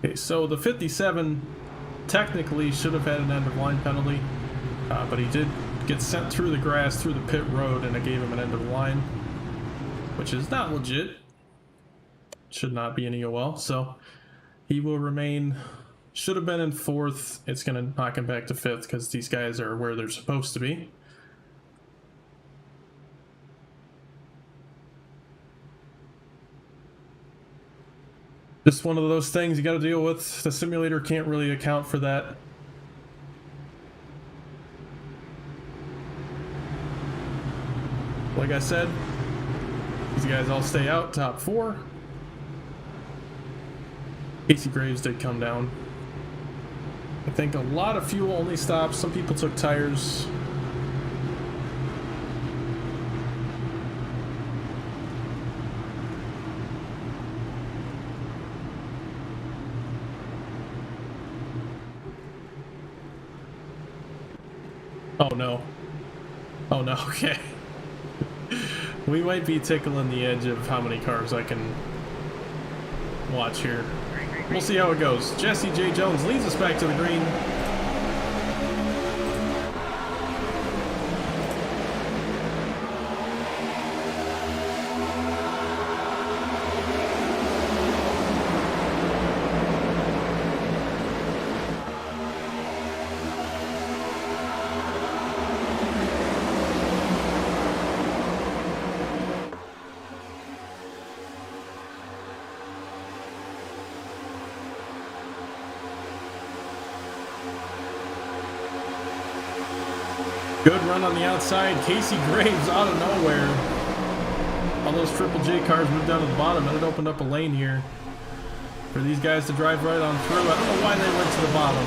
okay, so the 57 technically should have had an end of line penalty, but he did get sent through the grass through the pit road and it gave him an end of line, which is not legit. Should not be an EOL, so he will remain, should have been in fourth. It's going to knock him back to fifth because these guys are where they're supposed to be. Just one of those things you got to deal with. The simulator can't really account for that. Like I said, these guys all stay out, top four. Casey Graves did come down. I think a lot of fuel only stops. Some people took tires. Oh no. Oh no, okay. We might be tickling the edge of how many cars I can watch here. We'll see how it goes. Jesse J. Jones leads us back to the green. Good run on the outside. Casey Graves out of nowhere. All those Triple J cars moved down to the bottom, and it opened up a lane here for these guys to drive right on through. I don't know why they went to the bottom.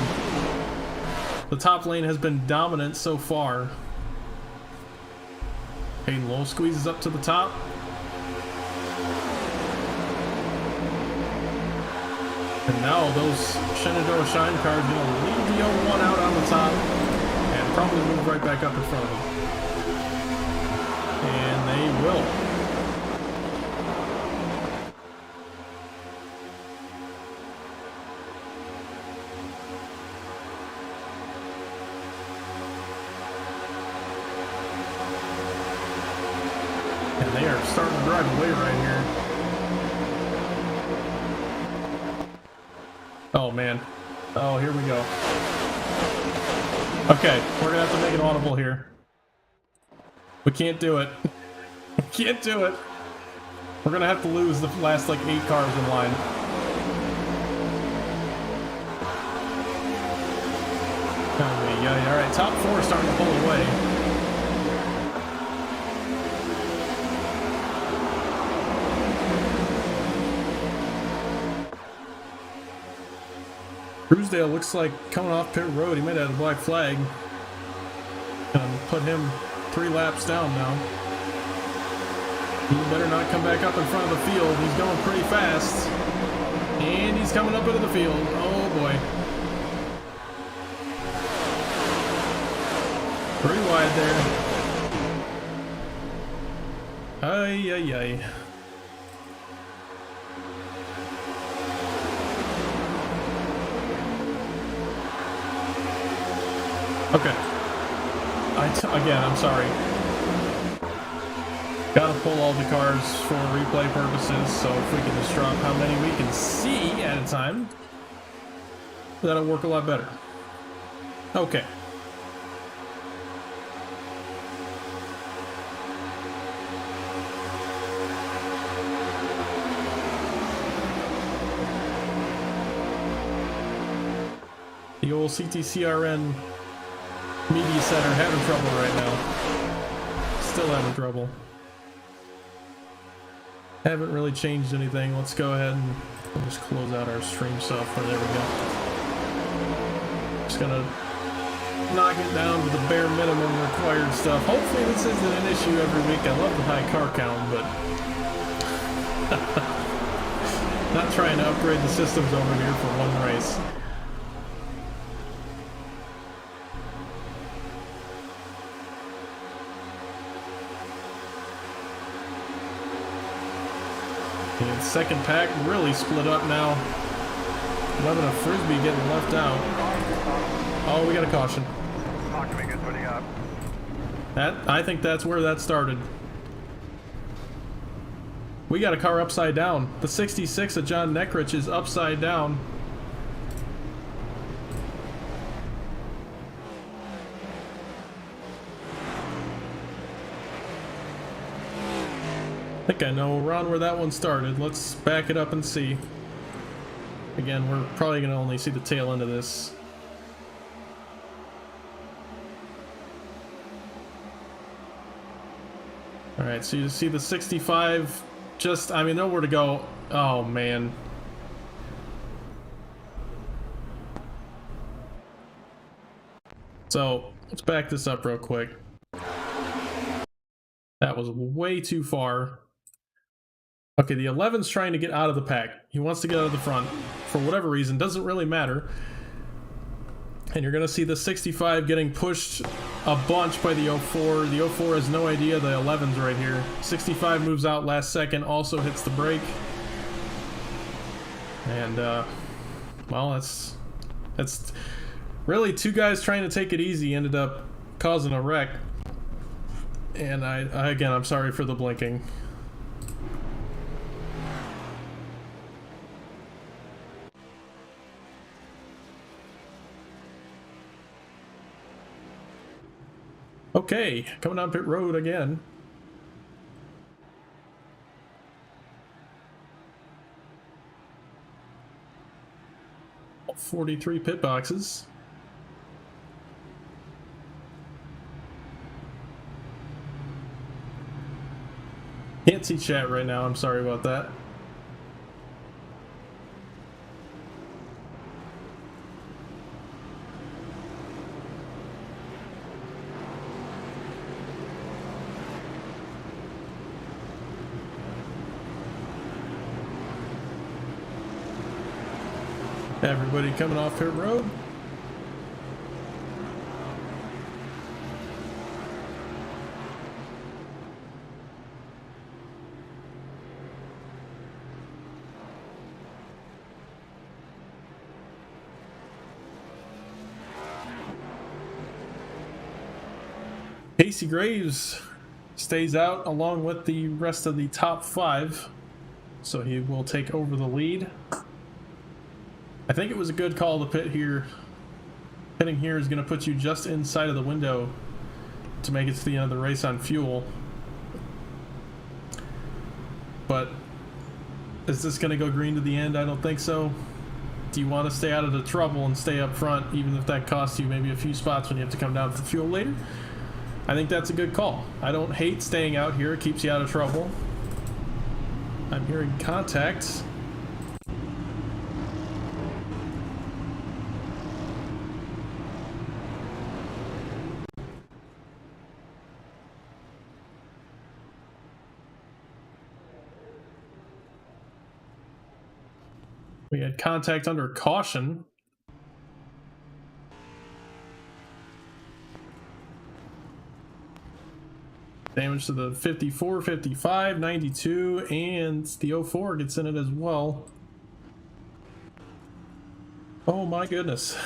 The top lane has been dominant so far. Hayden Lowell squeezes up to the top. And now those Shenandoah Shine cars are going to leave the 01 out on the top. Probably move right back up in front of them. And they will. And they are starting to drive away right here. Oh man. Oh, here we go. Okay, we're gonna have to make it audible here. We can't do it. We can't do it. We're gonna have to lose the last like 8 cars in line. Alright, top 4 starting to pull away. Truesdale looks like coming off pit road. He might have a black flag. Put him 3 laps down now. He better not come back up in front of the field. He's going pretty fast. And he's coming up into the field. Oh boy. Pretty wide there. Ay, ay, ay. Okay. Again, I'm sorry. Gotta pull all the cars for replay purposes, so if we can just drop how many we can see at a time, that'll work a lot better. Okay. The old CTCRN Media Center having trouble right now. Still having trouble. Haven't really changed anything. Let's go ahead and just close out our stream software. There we go. Just gonna knock it down to the bare minimum required stuff. Hopefully this isn't an issue every week. I love the high car count, but not trying to upgrade the systems over here for one race. And second pack really split up now. Loving a Frisbee getting left out. Oh, we got a caution. I think that's where that started. We got a car upside down. The 66 of John Neckrich is upside down. I think I know around where that one started. Let's back it up and see. Again, we're probably going to only see the tail end of this. Alright, so you see the 65, just, I mean, nowhere to go. Oh, man. So, let's back this up real quick. That was way too far. Okay, the 11's trying to get out of the pack. He wants to get out of the front for whatever reason. Doesn't really matter. And you're going to see the 65 getting pushed a bunch by the 04. The 04 has no idea the 11's right here. 65 moves out last second, also hits the brake. And, well, that's really two guys trying to take it easy ended up causing a wreck. And again, I'm sorry for the blinking. Okay, coming down pit road again. All 43 pit boxes. Can't see chat right now, I'm sorry about that. Everybody coming off pit road. Casey Graves stays out along with the rest of the top 5, so he will take over the lead. I think it was a good call to pit here. Pitting here is going to put you just inside of the window to make it to the end of the race on fuel. But is this going to go green to the end? I don't think so. Do you want to stay out of the trouble and stay up front, even if that costs you maybe a few spots when you have to come down for fuel later? I think that's a good call. I don't hate staying out here. It keeps you out of trouble. I'm hearing contact. We had contact under caution. Damage to the 54, 55, 92, and the 04 gets in it as well. Oh my goodness.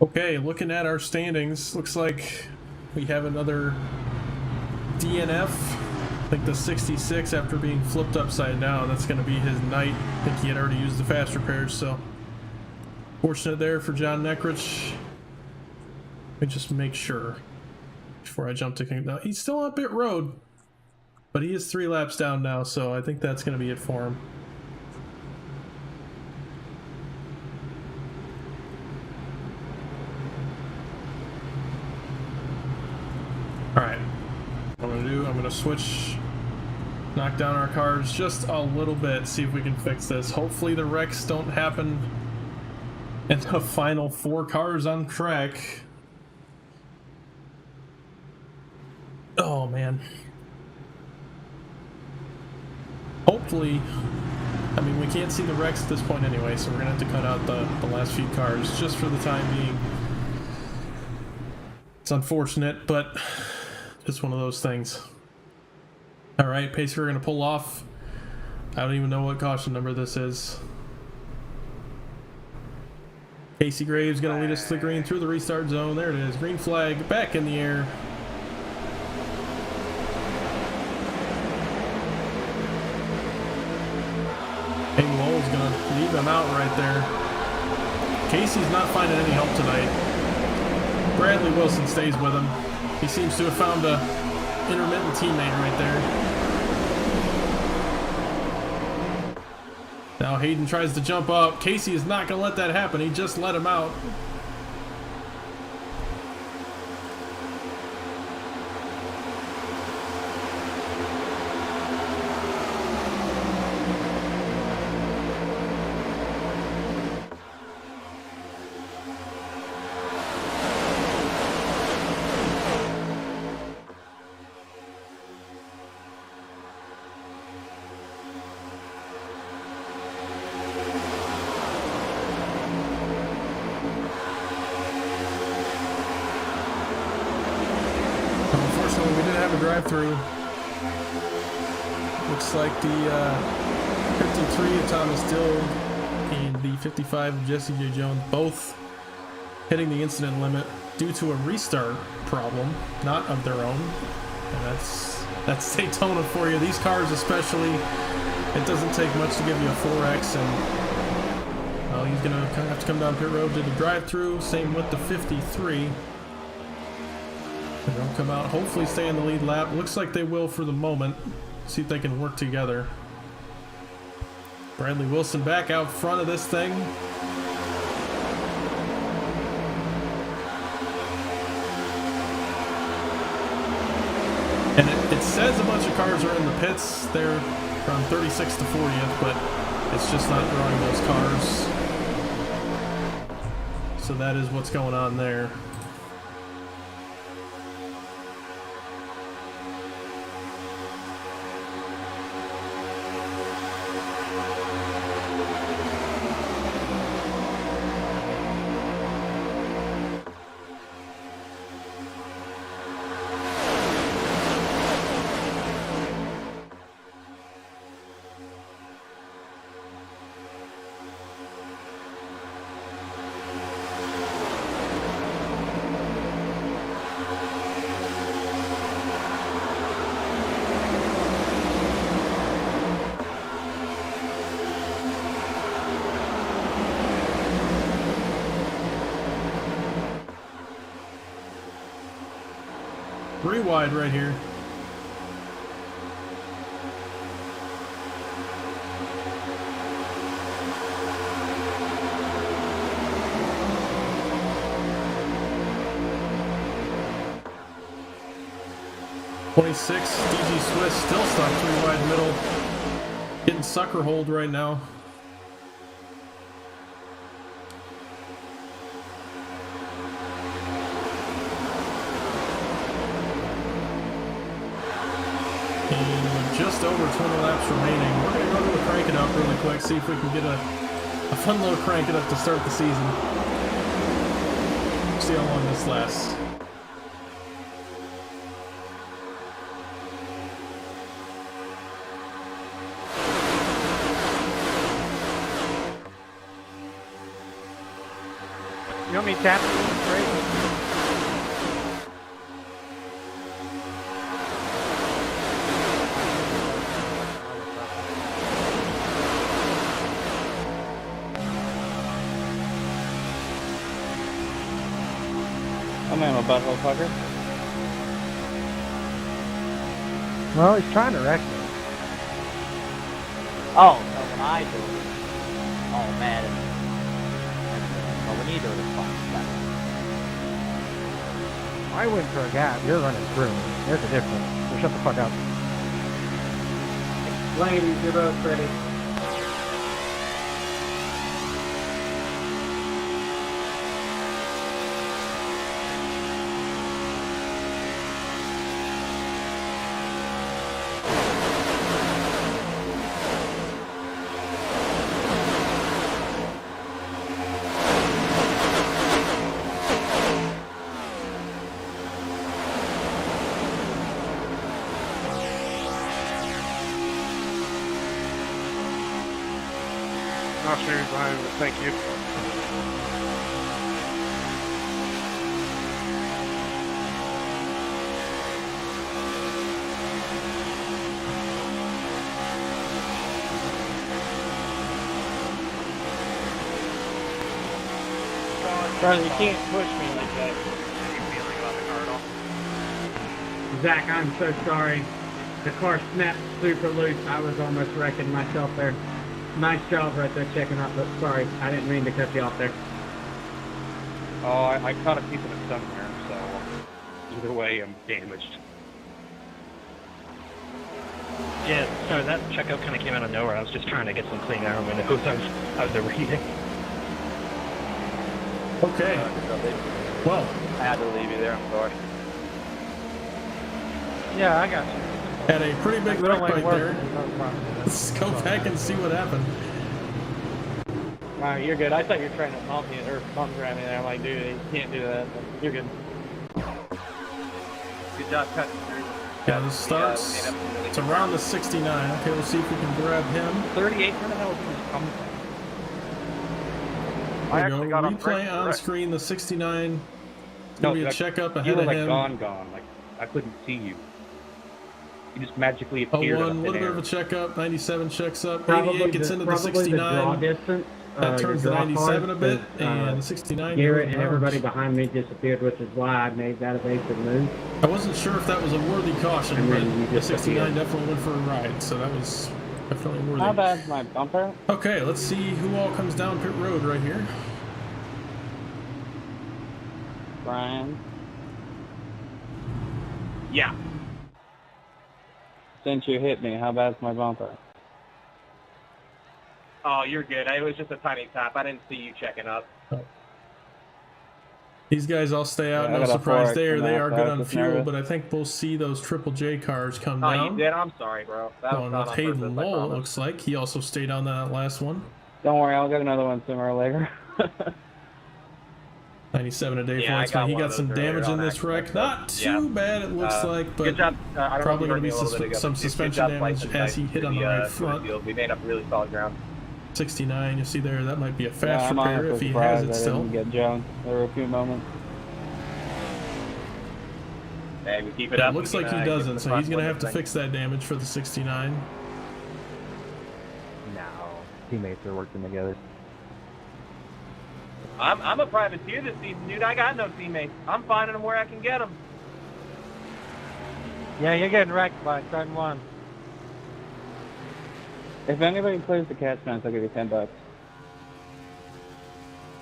Okay, looking at our standings, looks like we have another DNF. I think the 66 after being flipped upside down. That's going to be his night. I think he had already used the fast repairs, so fortunate there for John Neckrich. Let me just make sure before I jump to... Now, he's still on pit road, but he is 3 laps down now, so I think that's going to be it for him. Alright, what I'm going to switch, knock down our cars just a little bit, see if we can fix this. Hopefully the wrecks don't happen in the final 4 cars on track. Oh man. Hopefully, I mean, we can't see the wrecks at this point anyway, so we're going to have to cut out the last few cars just for the time being. It's unfortunate, but it's one of those things. Alright, Pacer, we're going to pull off. I don't even know what caution number this is. Casey Graves going to lead us to the green through the restart zone. There it is. Green flag back in the air. Hey, Lowell's going to leave him out right there. Casey's not finding any help tonight. Bradley Wilson stays with him. He seems to have found a intermittent teammate right there. Now Hayden tries to jump up. Casey is not going to let that happen. He just let him out. Unfortunately, we didn't have a drive-through. Looks like the 53 of Thomas Dill and the 55 of Jesse J. Jones both hitting the incident limit due to a restart problem, not of their own. And that's Daytona for you. These cars especially, it doesn't take much to give you a 4X, and well, he's gonna have to come down pit road to the drive-through. Same with the 53. And they'll come out, hopefully stay in the lead lap. Looks like they will for the moment. See if they can work together. Bradley Wilson back out front of this thing. And it says a bunch of cars are in the pits. They're from 36th to 40th, but it's just not drawing those cars. So that is what's going on there. Three wide right here. .26 DG Swiss still stuck three wide middle. Getting sucker hold right now. Just over 20 laps remaining. We're going to go to crank it up really quick, see if we can get a fun little crank it up to start the season. See how long this lasts. You want me to tap it? Great. I'm in a butthole fucker. Well, he's trying to wreck me. Oh, so when I do it, oh man, but when you do it, it's fine. I went for a gap. You're running through. There's a difference. So shut the fuck up. Ladies, you're both ready. Not sure who's behind, but thank you. Brother, you can't push me like that. How you feeling about the car at all? Zach, I'm so sorry. The car snapped super loose. I was almost wrecking myself there. Nice job right there checking out, but sorry, I didn't mean to cut you off there. Oh, I caught a piece of it somewhere, so either way, I'm damaged. Yeah, sorry, that checkout kind of came out of nowhere. I was just trying to get some clean air in my nose. I was overheating. Okay. Well, I had to leave you there. I'm sorry. Yeah, I got you. had a pretty big wreck right there. No problem. Let's go back and see what happened. Wow, you're good. I thought you were trying to bump me or bump grab me there. I'm like, dude, you can't do that. But you're good. Good job cutting through. Yeah, this starts. It's around the 69. Okay, we'll see if we can grab him. 38, where the hell is this coming from? There we go. Replay on screen. The 69. It's gonna be a like, checkup you ahead were of like him. gone. Like, I couldn't see you. You just magically appeared. 01, a little bit of a checkup. 97 checks up. Probably 88 gets into the the draw 69. distance. That turns the draw 97 a card, bit, because, and the 69 Garrett goes and down. everybody behind me disappeared, which is why I made that evasive move. I wasn't sure if that was a worthy caution, And then you but the just 69 appeared. definitely went for a ride, so that was definitely worthy. How bad's my bumper? Okay, let's see who all comes down pit road right here. Brian. Yeah. Since you hit me, how bad's my bumper? Oh, you're good. It was just a tiny tap. I didn't see you checking up. These guys all stay out, Yeah, I no got a surprise 4X there. from They that, are so good I was on just fuel, nervous. but I think we'll see those Triple J cars come Oh, down. you did? I'm sorry, bro. That was Going not with on Hayden purpose, I Lowell, it promise. looks like. He also stayed on that last one. Don't worry, I'll get another one sooner or later. 97 a day Yeah, I for got He one got of some those earlier damage in on this accident, wreck. so, Not too yeah. bad, it looks like, but good job. I don't know probably if you going to be heard me a little bit ago, some but good suspension job damage fighting as he hit on the right to front. field. We made up really solid ground. 69, you see there, that might be a Yeah, fast I'm repair honestly if he surprised has it I still. didn't get Jones. There were a few moments. Hey, we keep it Yeah, up. it looks we like can, he get doesn't, the so front he's going to one have to thing. fix that damage for the 69. No, teammates are working together. I'm a privateer this season, dude. I got no teammates. I'm finding them where I can get them. Yeah, you're getting wrecked by turn one. If anybody clears the catch fence, I'll give you $10.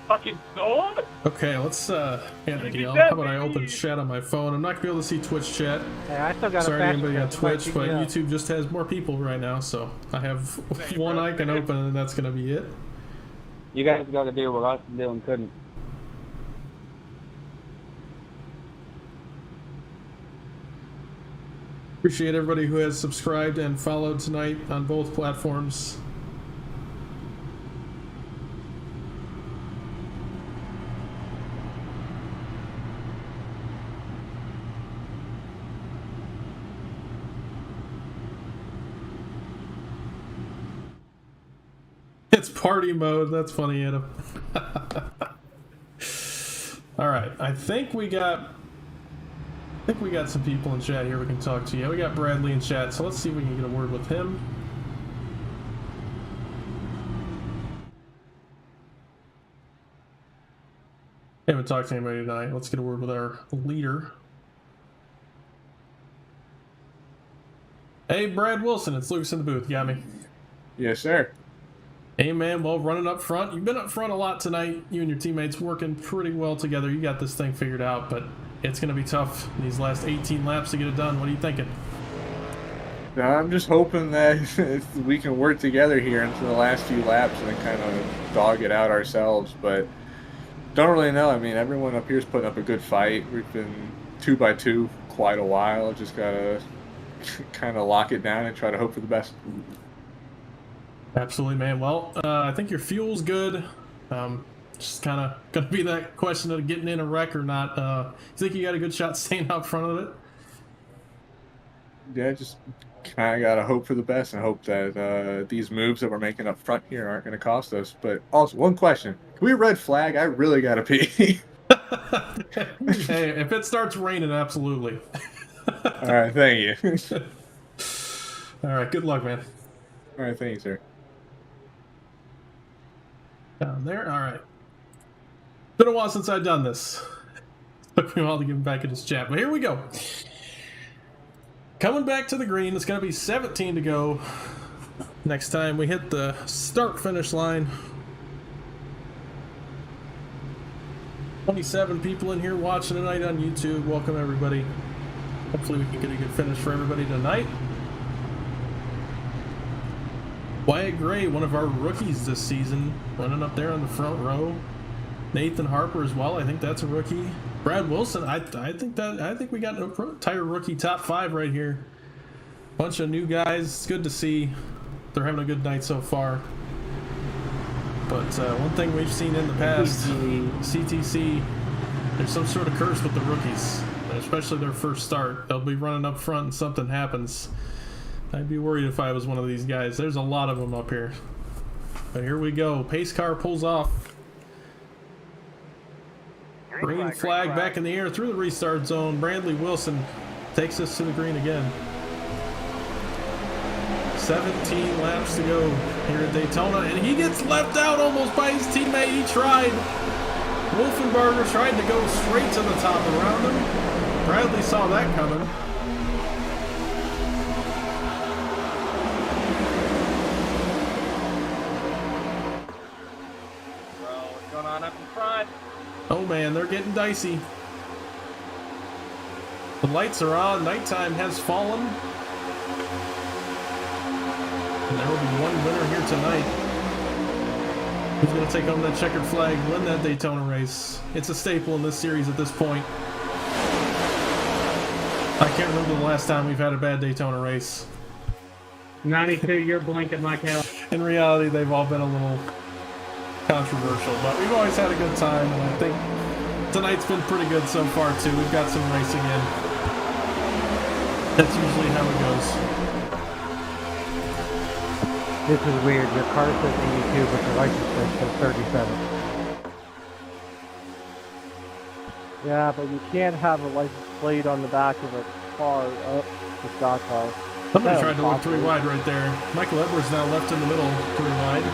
Fucking sold? Okay, let's, yeah, Miguel, that, how about I open baby? chat on my phone? I'm not going to be able to see Twitch chat. Hey, I still got Sorry a to fast anybody on pass. Might Twitch, keep but me up. YouTube just has more people right now, so I have one icon open and that's going to be it. You guys got to deal with us and Dylan couldn't. Appreciate everybody who has subscribed and followed tonight on both platforms. It's party mode. That's funny, Adam. All right, I think we got some people in chat here we can talk to. Yeah, we got Bradley in chat, so let's see if we can get a word with him. Haven't talked to anybody tonight. Let's get a word with our leader. Hey, Brad Wilson, it's Lucas in the booth. You got me? Yes, sir. Hey, man, well, running up front. You've been up front a lot tonight. You and your teammates working pretty well together. You got this thing figured out, but it's going to be tough these last 18 laps to get it done. What are you thinking? I'm just hoping that we can work together here into the last few laps and then kind of dog it out ourselves. But don't really know. I mean, everyone up here is putting up a good fight. We've been 2x2 quite a while. Just got to kind of lock it down and try to hope for the best. Absolutely, man. Well, I think your fuel's good. Just kind of going to be that question of getting in a wreck or not. You think you got a good shot staying out front of it? Yeah, just kind of got to hope for the best and hope that these moves that we're making up front here aren't going to cost us. But also, one question. Can we red flag? I really got to pee. Hey, if it starts raining, absolutely. All right, thank you. All right, good luck, man. All right, thank you, sir. Down there, all right. Been a while since I've done this. Took me a while to get back in this chat, but here we go. Coming back to the green, it's going to be 17 to go next time we hit the start-finish line. 27 people in here watching tonight on YouTube. Welcome, everybody. Hopefully we can get a good finish for everybody tonight. Wyatt Gray, one of our rookies this season, running up there on the front row. Nathan Harper as well. I think that's a rookie. Brad Wilson. I think we got an entire rookie top 5 right here. Bunch of new guys. It's good to see they're having a good night so far. But one thing we've seen in the past, CTC, there's some sort of curse with the rookies, especially their first start. They'll be running up front and something happens. I'd be worried if I was one of these guys. There's a lot of them up here. But here we go. Pace car pulls off. Green flag back in the air through the restart zone. Brandley Wilson takes us to the green again. 17 laps to go here at Daytona, and he gets left out almost by his teammate. He tried. Wolfenbarger tried to go straight to the top around him. Bradley saw that coming. What's going on up in front? Oh man, they're getting dicey. The lights are on. Nighttime has fallen. And there will be one winner here tonight. Who's going to take home that checkered flag, win that Daytona race? It's a staple in this series at this point. I can't remember the last time we've had a bad Daytona race. 92, you're blinking like hell. In reality, they've all been a little controversial, but we've always had a good time, and I think tonight's been pretty good so far too. We've got some racing in. That's usually how it goes. This is weird. Your car says 82, but your license plate says 37. Yeah, but you can't have a license plate on the back of a car, the stock car. Somebody tried to look 3 wide right there. Michael Edwards now left in the middle, 3 wide.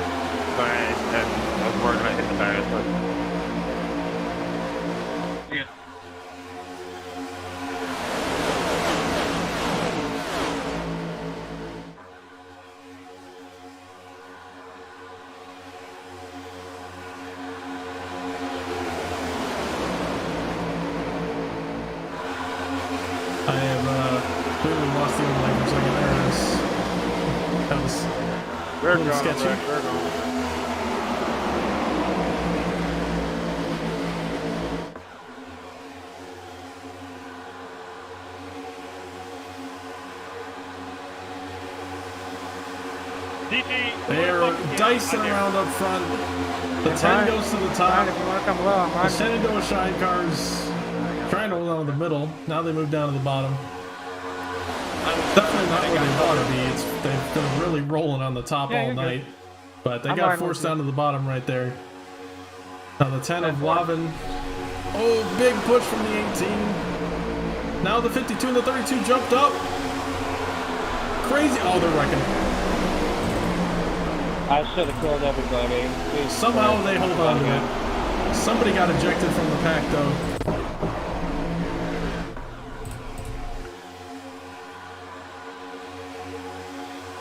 Alright, I was worried I hit the barrier, but... Yeah. I have clearly lost the old language like that was a little sketchy. They're dicing around up front. The 10 goes to the top. If you want to come below, I'm The on. Shenandoah Shine cars trying to hold on to the middle. Now they move down to the bottom. Definitely not where they want to be. They've been really rolling on the top all night. But they got forced down to the bottom right there. Now the 10 of Lavin. Oh, big push from the 18. Now the 52 and the 32 jumped up. Crazy. Oh, they're wrecking. I should have killed everybody. Please. Somehow they hold on to it. Somebody got ejected from the pack, though.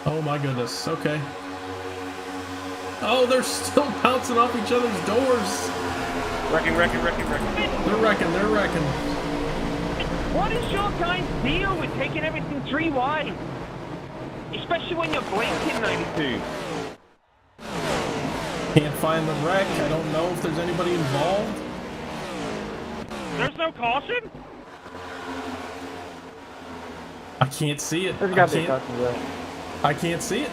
Oh my goodness. Okay. Oh, they're still bouncing off each other's doors. Wrecking. They're wrecking. What is your guys' deal with taking everything 3 wide? Especially when you're blinking 92. Can't find the wreck. I don't know if there's anybody involved. There's no caution? I can't see it. There's got to be a caution there. I can't see it.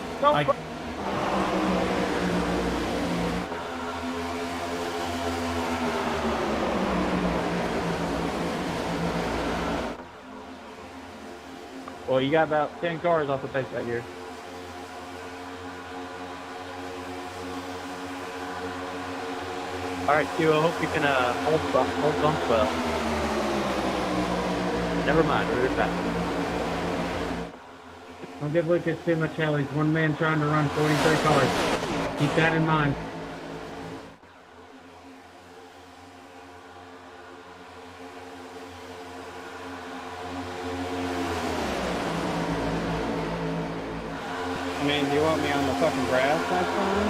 Well, you got about 10 cars off the pace right here. Alright, Q, I hope you can hold bump well. Never mind, we're back. Don't give Lucas too much hell. He's one man trying to run 43 cars. Keep that in mind. mean, do you want me on the fucking grass next time?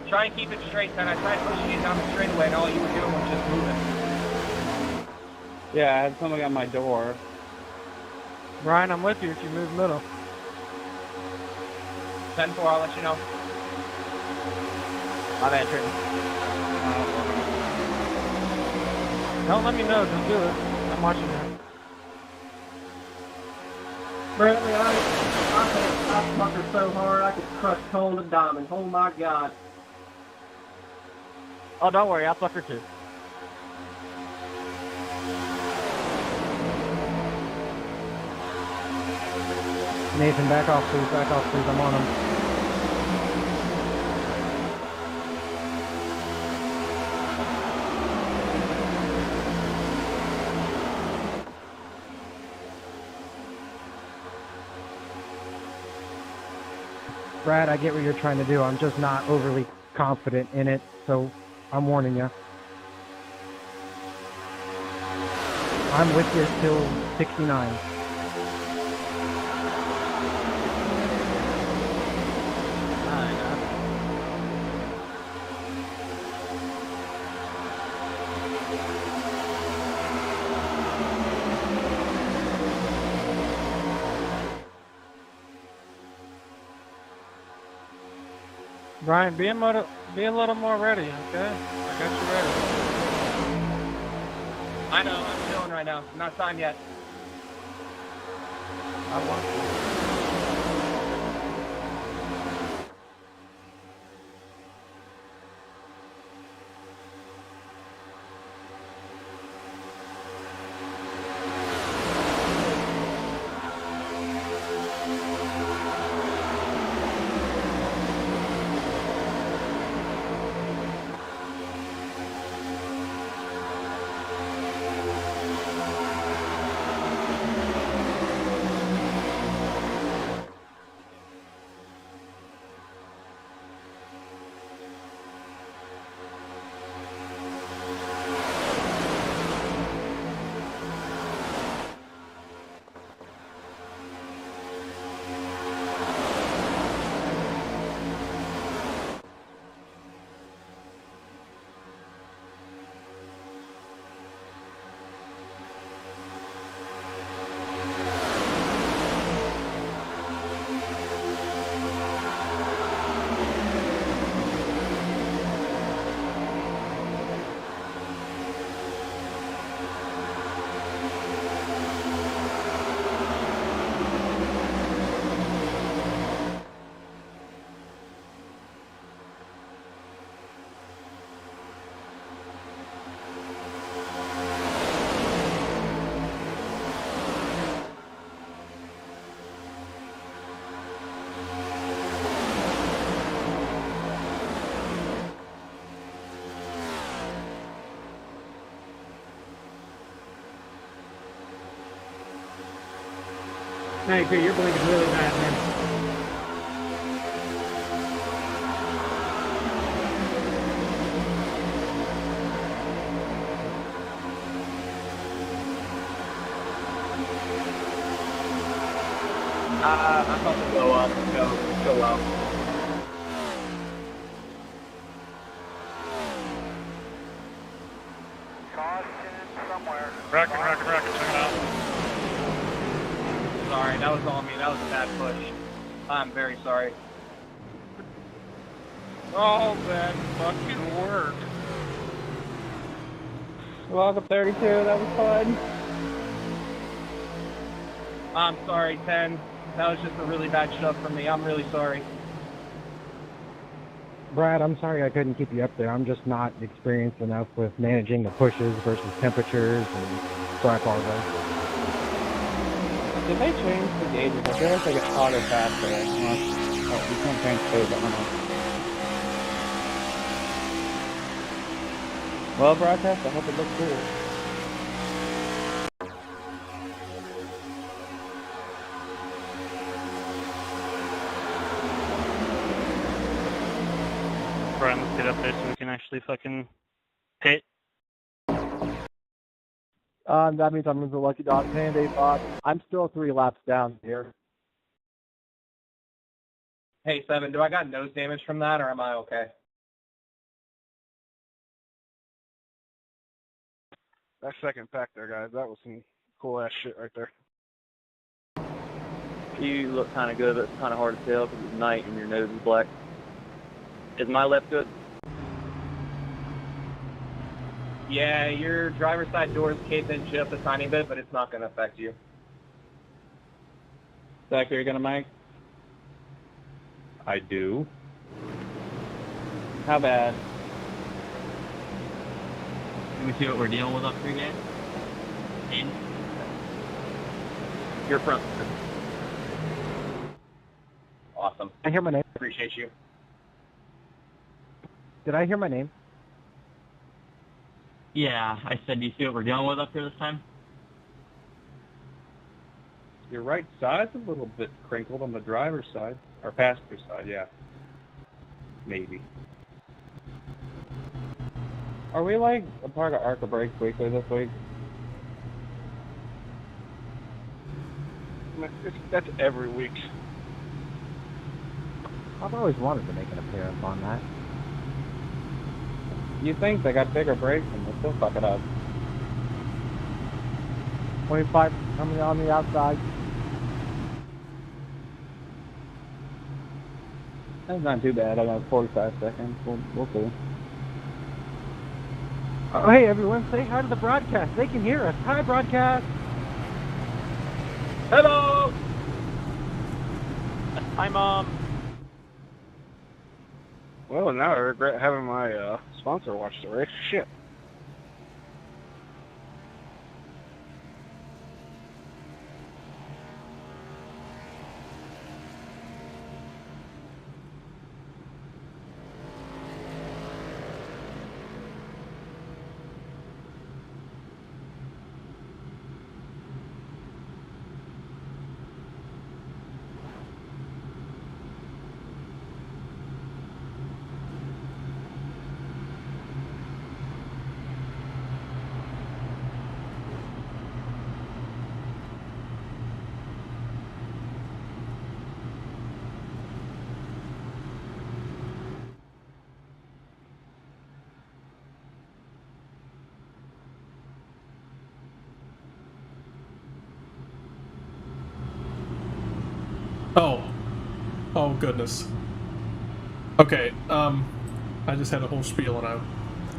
Try and keep it straight, then. I tried pushing you down the straightaway, and all you were doing was just moving. Yeah, I had somebody on my door. Brian, I'm with you if you move middle. 10-4, I'll let you know. My bad, Trenton. Don't let me know, just do it. I'm watching you. Bradley, I fucker so hard I could crush coal to diamond. Oh my god. Oh, don't worry, I'll fuck her too. Nathan, back off please, I'm on him. Brad, I get what you're trying to do. I'm just not overly confident in it, so I'm warning you. I'm with you till 69. Brian, be a little more ready, okay? I got you ready. I know, I'm chilling right now. Not time yet. I want you. Hey, dude, you're blinking really bad, man. I'm about to go up. Go up. Caution somewhere. Racket, check it out. Sorry, that was on me. That was a bad push. I'm very sorry. Oh, that fucking work. Welcome 32, that was fun. I'm sorry, 10. That was just a really bad shove from me. I'm really sorry. Brad, I'm sorry I couldn't keep you up there. I'm just not experienced enough with managing the pushes versus temperatures, and so I apologize. Did they change the gauges? I feel like they get hotter faster. Oh, you can't change those, I don't know. Well, broadcast, I hope it looks cool. Brian, let's get up there so we can actually fucking pit. That means I'm in the lucky dog candidate box. I'm still 3 laps down here. Hey, Seven, do I got nose damage from that, or am I okay? That second pack there, guys, that was some cool ass shit right there. You look kind of good, but it's kind of hard to tell because it's night and your nose is black. Is my left good? Yeah, your driver's side door is caved in just a tiny bit, but it's not going to affect you. Zach, are you gonna make? I do. How bad? Let me see what we're dealing with up here again. In your front. Awesome. I hear my name. Appreciate you. Did I hear my name? Yeah, I said, do you see what we're dealing with up here this time? Your right side's a little bit crinkled on the driver's side, or passenger side, yeah. Maybe. Are we like a part of Arca Breaks Weekly this week? That's every week. I've always wanted to make an appearance on that. You think they got bigger brakes and they still fuck it up. 25 coming on the outside. That's not too bad. I got 45 seconds. We'll see. Oh, hey, everyone, say hi to the broadcast. They can hear us. Hi, broadcast. Hello! Hi, Mom. Well, now I regret having my sponsor watch the race. Shit. Oh goodness. Okay, I just had a whole spiel and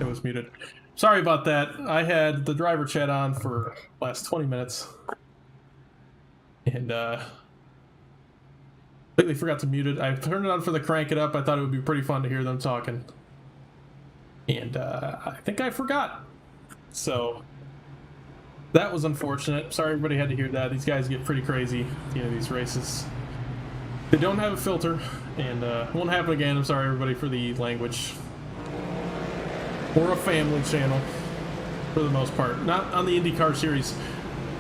it was muted. Sorry about that. I had the driver chat on for the last 20 minutes. And completely forgot to mute it. I turned it on for the crank it up. I thought it would be pretty fun to hear them talking. And I think I forgot. So that was unfortunate. Sorry everybody had to hear that. These guys get pretty crazy at the end of these races. They don't have a filter, and it won't happen again. I'm sorry, everybody, for the language. We're a family channel, for the most part. Not on the IndyCar series.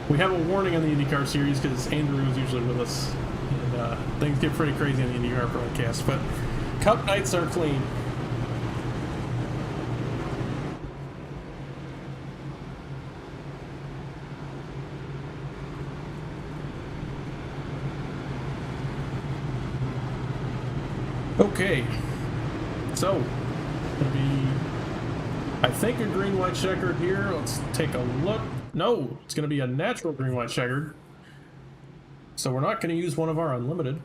We have a warning on the IndyCar series, because Andrew is usually with us. And things get pretty crazy on the IndyCar broadcast, but Cup nights are clean. Okay, so gonna be, I think, a green-white checkered here. Let's take a look. No, it's gonna be a natural green-white checkered. So we're not gonna use one of our unlimited.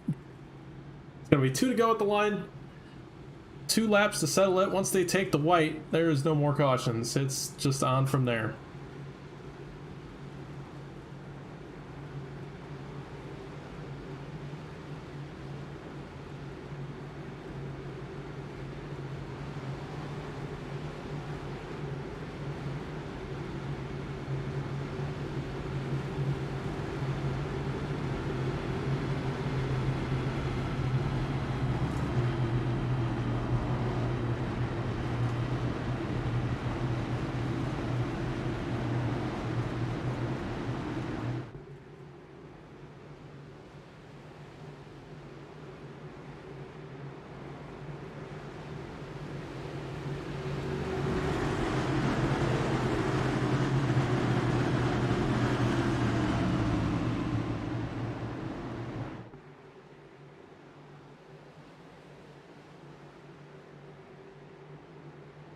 It's gonna be 2 to go at the line. 2 laps to settle it. Once they take the white, there is no more cautions. It's just on from there.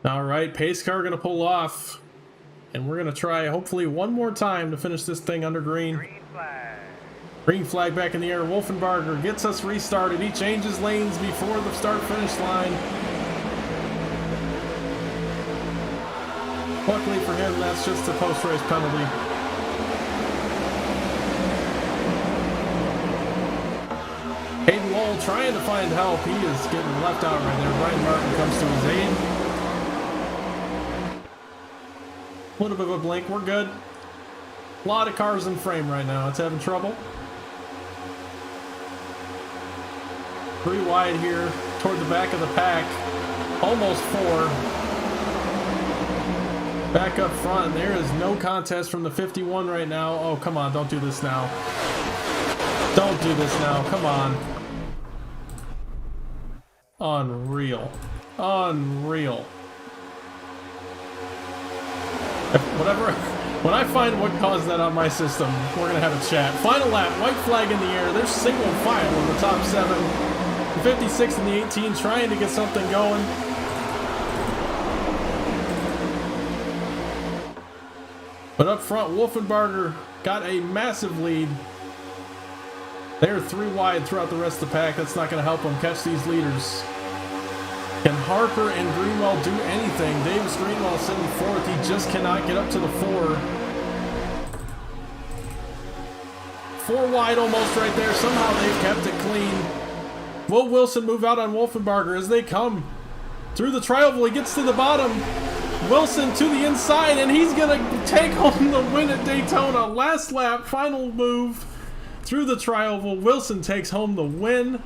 All right, pace car going to pull off. And we're going to try, hopefully, one more time to finish this thing under green. Green flag. Green flag back in the air. Wolfenbarger gets us restarted. He changes lanes before the start-finish line. Luckily for him, that's just a post-race penalty. Hayden Lowell trying to find help. He is getting left out right there. Brian Martin comes to his aid. A little bit of a blink. We're good. A lot of cars in frame right now. It's having trouble. 3 wide here toward the back of the pack. Almost 4. Back up front. There is no contest from the 51 right now. Oh, come on. Don't do this now. Don't do this now. Come on. Unreal. Unreal. Whatever. When I find what caused that on my system, we're going to have a chat. Final lap. White flag in the air. There's single file in the top 7. The 56 and the 18 trying to get something going. But up front, Wolfenbarger got a massive lead. They're 3 wide throughout the rest of the pack. That's not going to help them catch these leaders. Can Harper and Greenwell do anything? Davis Greenwell sitting 4th. He just cannot get up to the 4. 4 wide almost right there. Somehow they've kept it clean. Will Wilson move out on Wolfenbarger as they come through the tri-oval? He gets to the bottom. Wilson to the inside, and he's going to take home the win at Daytona. Last lap, final move through the tri-oval. Wilson takes home the win.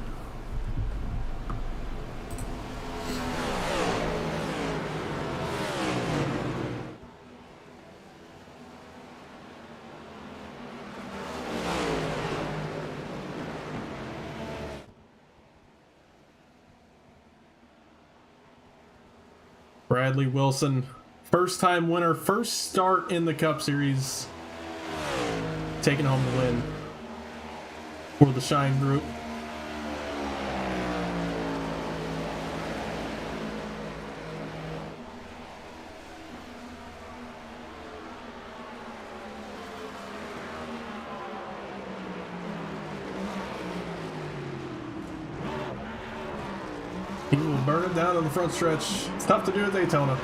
Bradley Wilson, first time winner, first start in the Cup Series, taking home the win for the Shine Group. He will burn it down on the front stretch. It's tough to do at Daytona.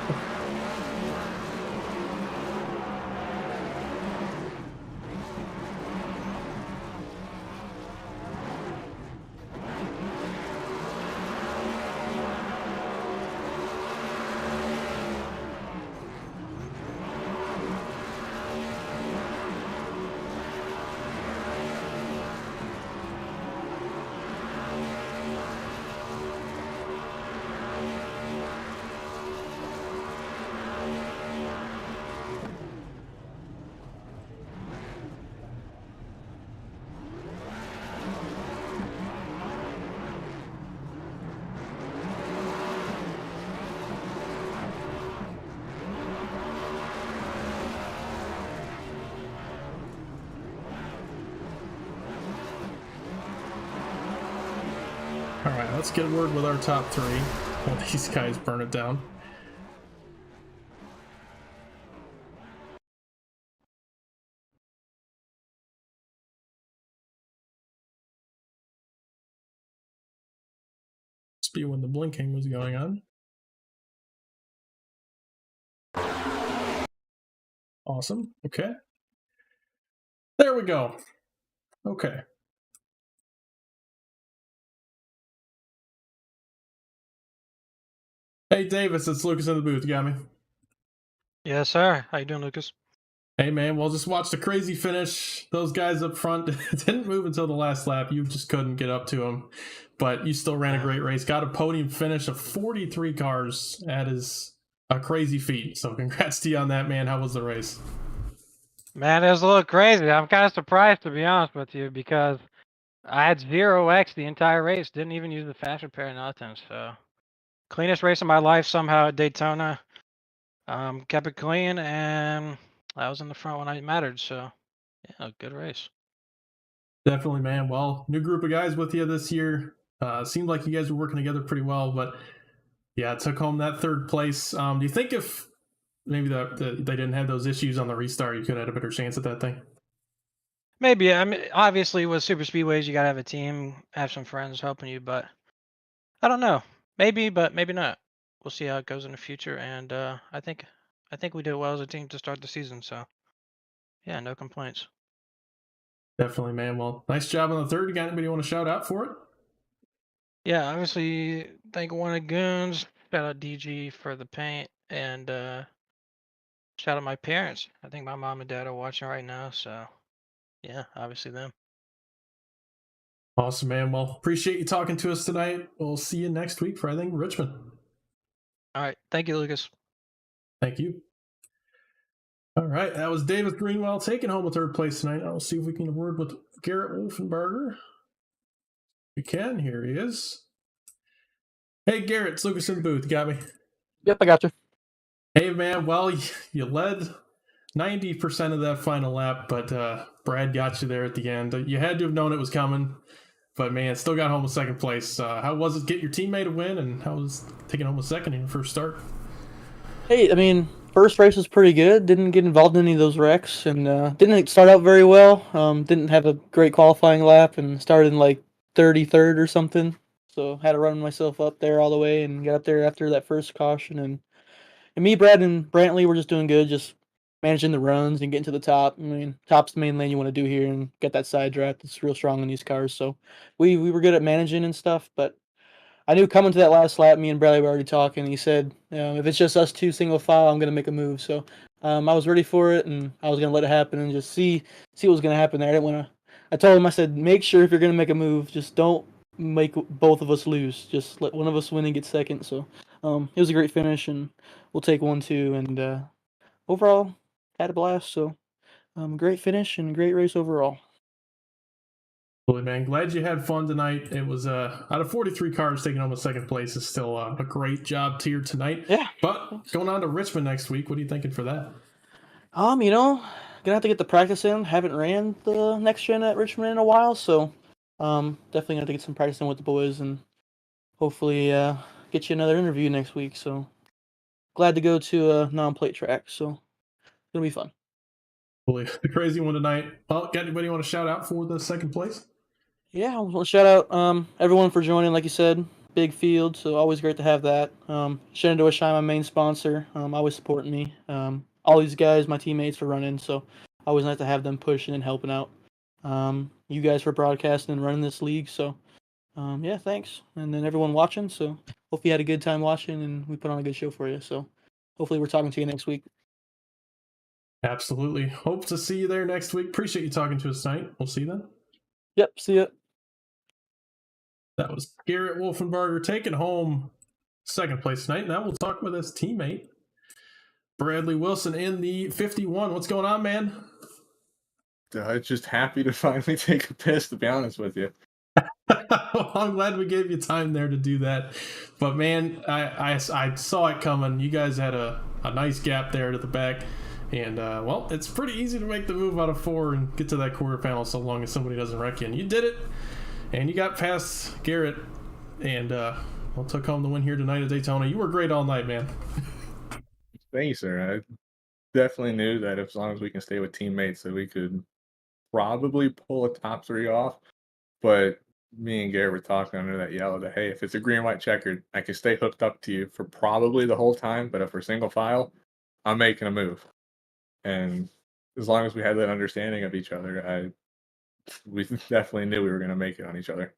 Alright, let's get a word with our top 3 while these guys burn it down. Must be when the blinking was going on. Awesome. Okay. There we go. Okay. Hey Davis, it's Lucas in the booth. You got me? Yes, sir. How you doing, Lucas? Hey man, well, just watch the crazy finish. Those guys up front didn't move until the last lap. You just couldn't get up to them, but you still ran a great race. Got a podium finish of 43 cars. That is a crazy feat. So congrats to you on that, man. How was the race? Man, it was a little crazy. I'm kind of surprised, to be honest with you, because I had 0x the entire race. Didn't even use the fast repair, nothing. So cleanest race of my life somehow at Daytona. Kept it clean, and I was in the front when it mattered. So yeah, good race. Definitely, man. Well, new group of guys with you this year. Seemed like you guys were working together pretty well, but Yeah, took home that third place. Do you think if maybe they didn't have those issues on the restart, you could have had a better chance at that thing? Maybe. I mean, obviously with super speedways, you gotta have a team, have some friends helping you. But I don't know. Maybe, but maybe not. We'll see how it goes in the future. And I think we did well as a team to start the season. So yeah, no complaints. Definitely, man. Well, nice job on the third. You got anybody you want to shout out for it? Yeah, obviously thank one of Goons. Shout out DG for the paint, and shout out my parents. I think my mom and dad are watching right now. So yeah, obviously them. Awesome, man. Well, appreciate you talking to us tonight. We'll see you next week for, I think, Richmond. All right. Thank you, Lucas. Thank you. All right. That was David Greenwell taking home a third place tonight. I'll see if we can get a word with Garrett Wolfenbarger. We can. Here he is. Hey, Garrett. It's Lucas in the booth. You got me? Yep, I got you. Hey, man. Well, you led 90% of that final lap, but Brad got you there at the end. You had to have known it was coming, but man, still got home with second place. How was it get your teammate a win, and how was taking home a second in your first start? Hey, I mean, first race was pretty good. Didn't get involved in any of those wrecks, and didn't start out very well. Didn't have a great qualifying lap, and started in like 33rd or something. So had to run myself up there all the way, and got up there after that first caution. And me, Brad, and Brantley were just doing good, just managing the runs and getting to the top. I mean, top's the main lane you want to do here, and get that side draft. It's real strong in these cars. So we were good at managing and stuff, but I knew coming to that last lap, me and Bradley were already talking. He said, if it's just us two single file, I'm going to make a move. So I was ready for it, and I was going to let it happen and just see what was going to happen there. I didn't want to. I told him, I said, make sure if you're going to make a move, just don't make both of us lose. Just let one of us win and get second. So it was a great finish, and we'll take 1-2. And overall, had a blast. So great finish and great race overall. Absolutely, man. Glad you had fun tonight. It was out of 43 cars, taking home a second place is still a great job tier tonight. Yeah. But going on to Richmond next week, what are you thinking for that? Gonna have to get the practice in. Haven't ran the next gen at Richmond in a while, so definitely gonna have to get some practice in with the boys and hopefully get you another interview next week. So glad to go to a non-plate track, so it'll be fun. The crazy one tonight. Well, got anybody you want to shout out for the second place? Yeah, I want to shout out everyone for joining. Like you said, big field, so always great to have that. Shenandoah Shine, my main sponsor, always supporting me. All these guys, my teammates for running, so always nice to have them pushing and helping out. You guys for broadcasting and running this league, so yeah, thanks. And then everyone watching, so hope you had a good time watching and we put on a good show for you. So hopefully we're talking to you next week. Absolutely. Hope to see you there next week. Appreciate you talking to us tonight. We'll see you then. Yep, see ya. That was Garrett Wolfenbarger taking home second place tonight. Now we'll talk with his teammate, Bradley Wilson, in the 51. What's going on, man? Just happy to finally take a piss, to be honest with you. I'm glad we gave you time there to do that. But, man, I saw it coming. You guys had a nice gap there to the back. And, well, it's pretty easy to make the move out of 4 and get to that quarterfinal so long as somebody doesn't wreck you. And you did it. And you got past Garrett. And, well, took home the win here tonight at Daytona. You were great all night, man. Thank you, sir. I definitely knew that as long as we can stay with teammates that we could probably pull a top 3 off. But me and Garrett were talking under that yellow that, hey, if it's a green-white checkered, I can stay hooked up to you for probably the whole time. But if we're single file, I'm making a move. And as long as we had that understanding of each other, we definitely knew we were going to make it on each other.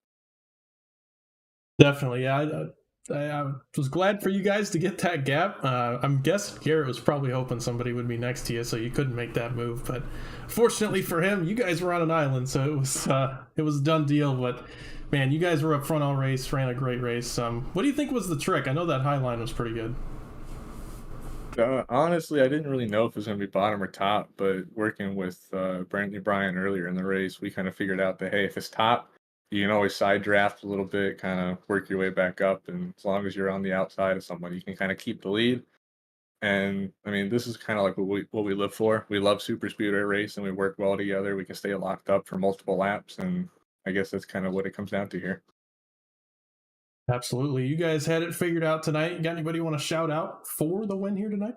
Definitely, yeah. I was glad for you guys to get that gap. I'm guessing Garrett was probably hoping somebody would be next to you, so you couldn't make that move. But fortunately for him, you guys were on an island, so it was a done deal. But man, you guys were up front all race, ran a great race. What do you think was the trick? I know that high line was pretty good. Honestly, I didn't really know if it was going to be bottom or top, but working with Brantley Bryan earlier in the race, we kind of figured out that, hey, if it's top, you can always side draft a little bit, kind of work your way back up, and as long as you're on the outside of somebody, you can kind of keep the lead. And I mean, this is kind of like what we live for. We love super speedway race, and we work well together. We can stay locked up for multiple laps, and I guess that's kind of what it comes down to here. Absolutely. You guys had it figured out tonight. Got anybody you want to shout out for the win here tonight?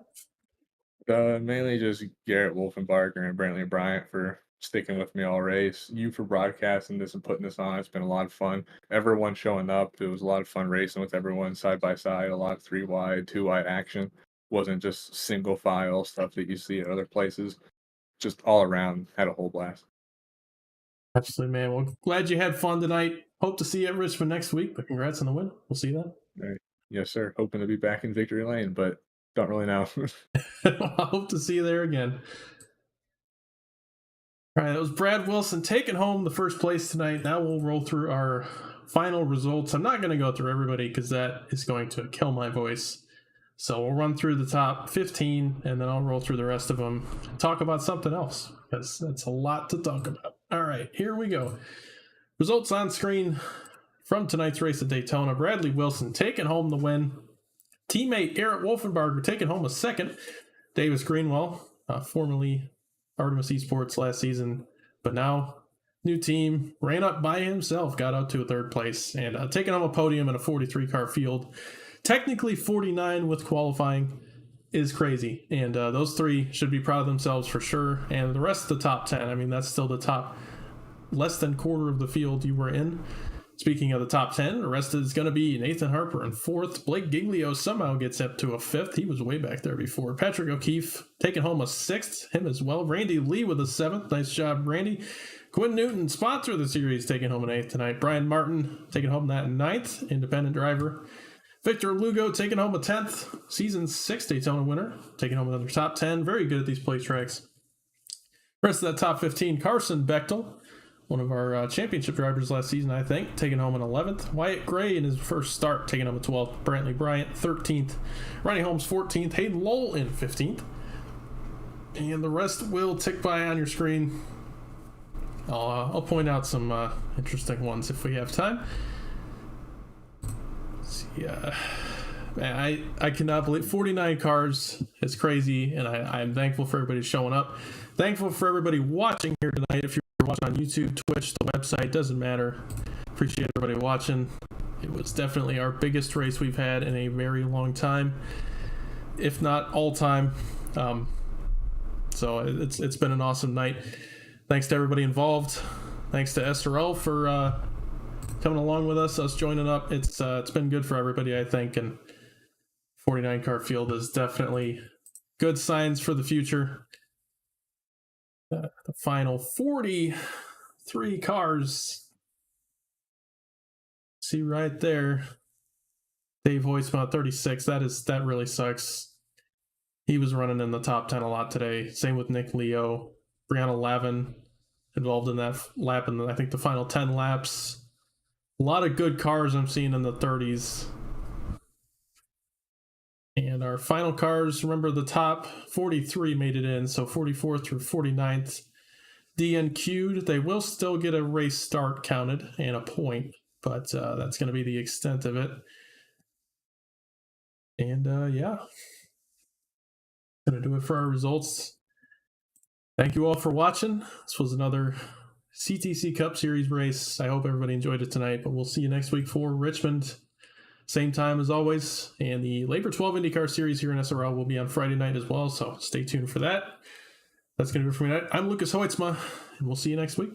Mainly just Garrett Wolfenbarger and Brantley Bryant for sticking with me all race. You for broadcasting this and putting this on. It's been a lot of fun. Everyone showing up. It was a lot of fun racing with everyone side by side. A lot of 3-wide, 2-wide action. Wasn't just single file stuff that you see at other places. Just all around, had a whole blast. Absolutely, man. Well, glad you had fun tonight. Hope to see you at Richmond next week, but congrats on the win. We'll see you then. All right. Yes, sir. Hoping to be back in victory lane, but don't really know. I hope to see you there again. All right, that was Brad Wilson taking home the first place tonight. Now we'll roll through our final results. I'm not going to go through everybody because that is going to kill my voice. So we'll run through the top 15, and then I'll roll through the rest of them and talk about something else, because that's a lot to talk about. All right, here we go. Results on screen from tonight's race at Daytona. Bradley Wilson taking home the win. Teammate Garrett Wolfenbarger taking home a second. Davis Greenwell, formerly Artemis Esports last season, but now new team, ran up by himself, got out to a third place, and taking home a podium in a 43-car field. Technically 49 with qualifying is crazy, and those three should be proud of themselves for sure. And the rest of the top 10, I mean, that's still the top less than quarter of the field you were in. Speaking of the top 10, the rest is going to be Nathan Harper in 4th. Blake Giglio somehow gets up to a 5th. He was way back there before. Patrick O'Keefe taking home a 6th, him as well. Randy Lee with a 7th. Nice job, Randy. Quinn Newton, sponsor of the series, taking home an 8th tonight. Brian Martin taking home that 9th, independent driver. Victor Lugo taking home a 10th. Season 6 Daytona winner, taking home another top 10. Very good at these place tracks. Rest of that top 15, Carson Bechtel, one of our championship drivers last season, I think, taking home an 11th. Wyatt Gray in his first start, taking home a 12th. Brantley Bryant, 13th. Ronnie Holmes, 14th. Hayden Lowell in 15th. And the rest will tick by on your screen. I'll point out some interesting ones if we have time. Let's see, man, I cannot believe 49 cars is crazy, and I'm thankful for everybody showing up. Thankful for everybody watching here tonight. If you're watching on YouTube, Twitch, the website, doesn't matter. Appreciate everybody watching. It was definitely our biggest race we've had in a very long time, if not all time. So it's been an awesome night. Thanks to everybody involved. Thanks to SRL for coming along with us joining up. It's been good for everybody, I think, and 49 car field is definitely good signs for the future. The final 43 cars. See right there, Dave Hoytsma 36. That really sucks. He was running in the top 10 a lot today. Same with Nick Leo. Brianna Lavin involved in that lap in I think the final 10 laps. A lot of good cars I'm seeing in the 30s. And our final cars, remember the top 43 made it in, so 44th through 49th DNQ'd. They will still get a race start counted and a point, but that's going to be the extent of it. And yeah, going to do it for our results. Thank you all for watching. This was another CTC Cup Series race. I hope everybody enjoyed it tonight, but we'll see you next week for Richmond. Same time as always. And the Labor 12 IndyCar Series here in SRL will be on Friday night as well, so stay tuned for that. That's going to be it for me tonight. I'm Lucas Hoytsma, and we'll see you next week.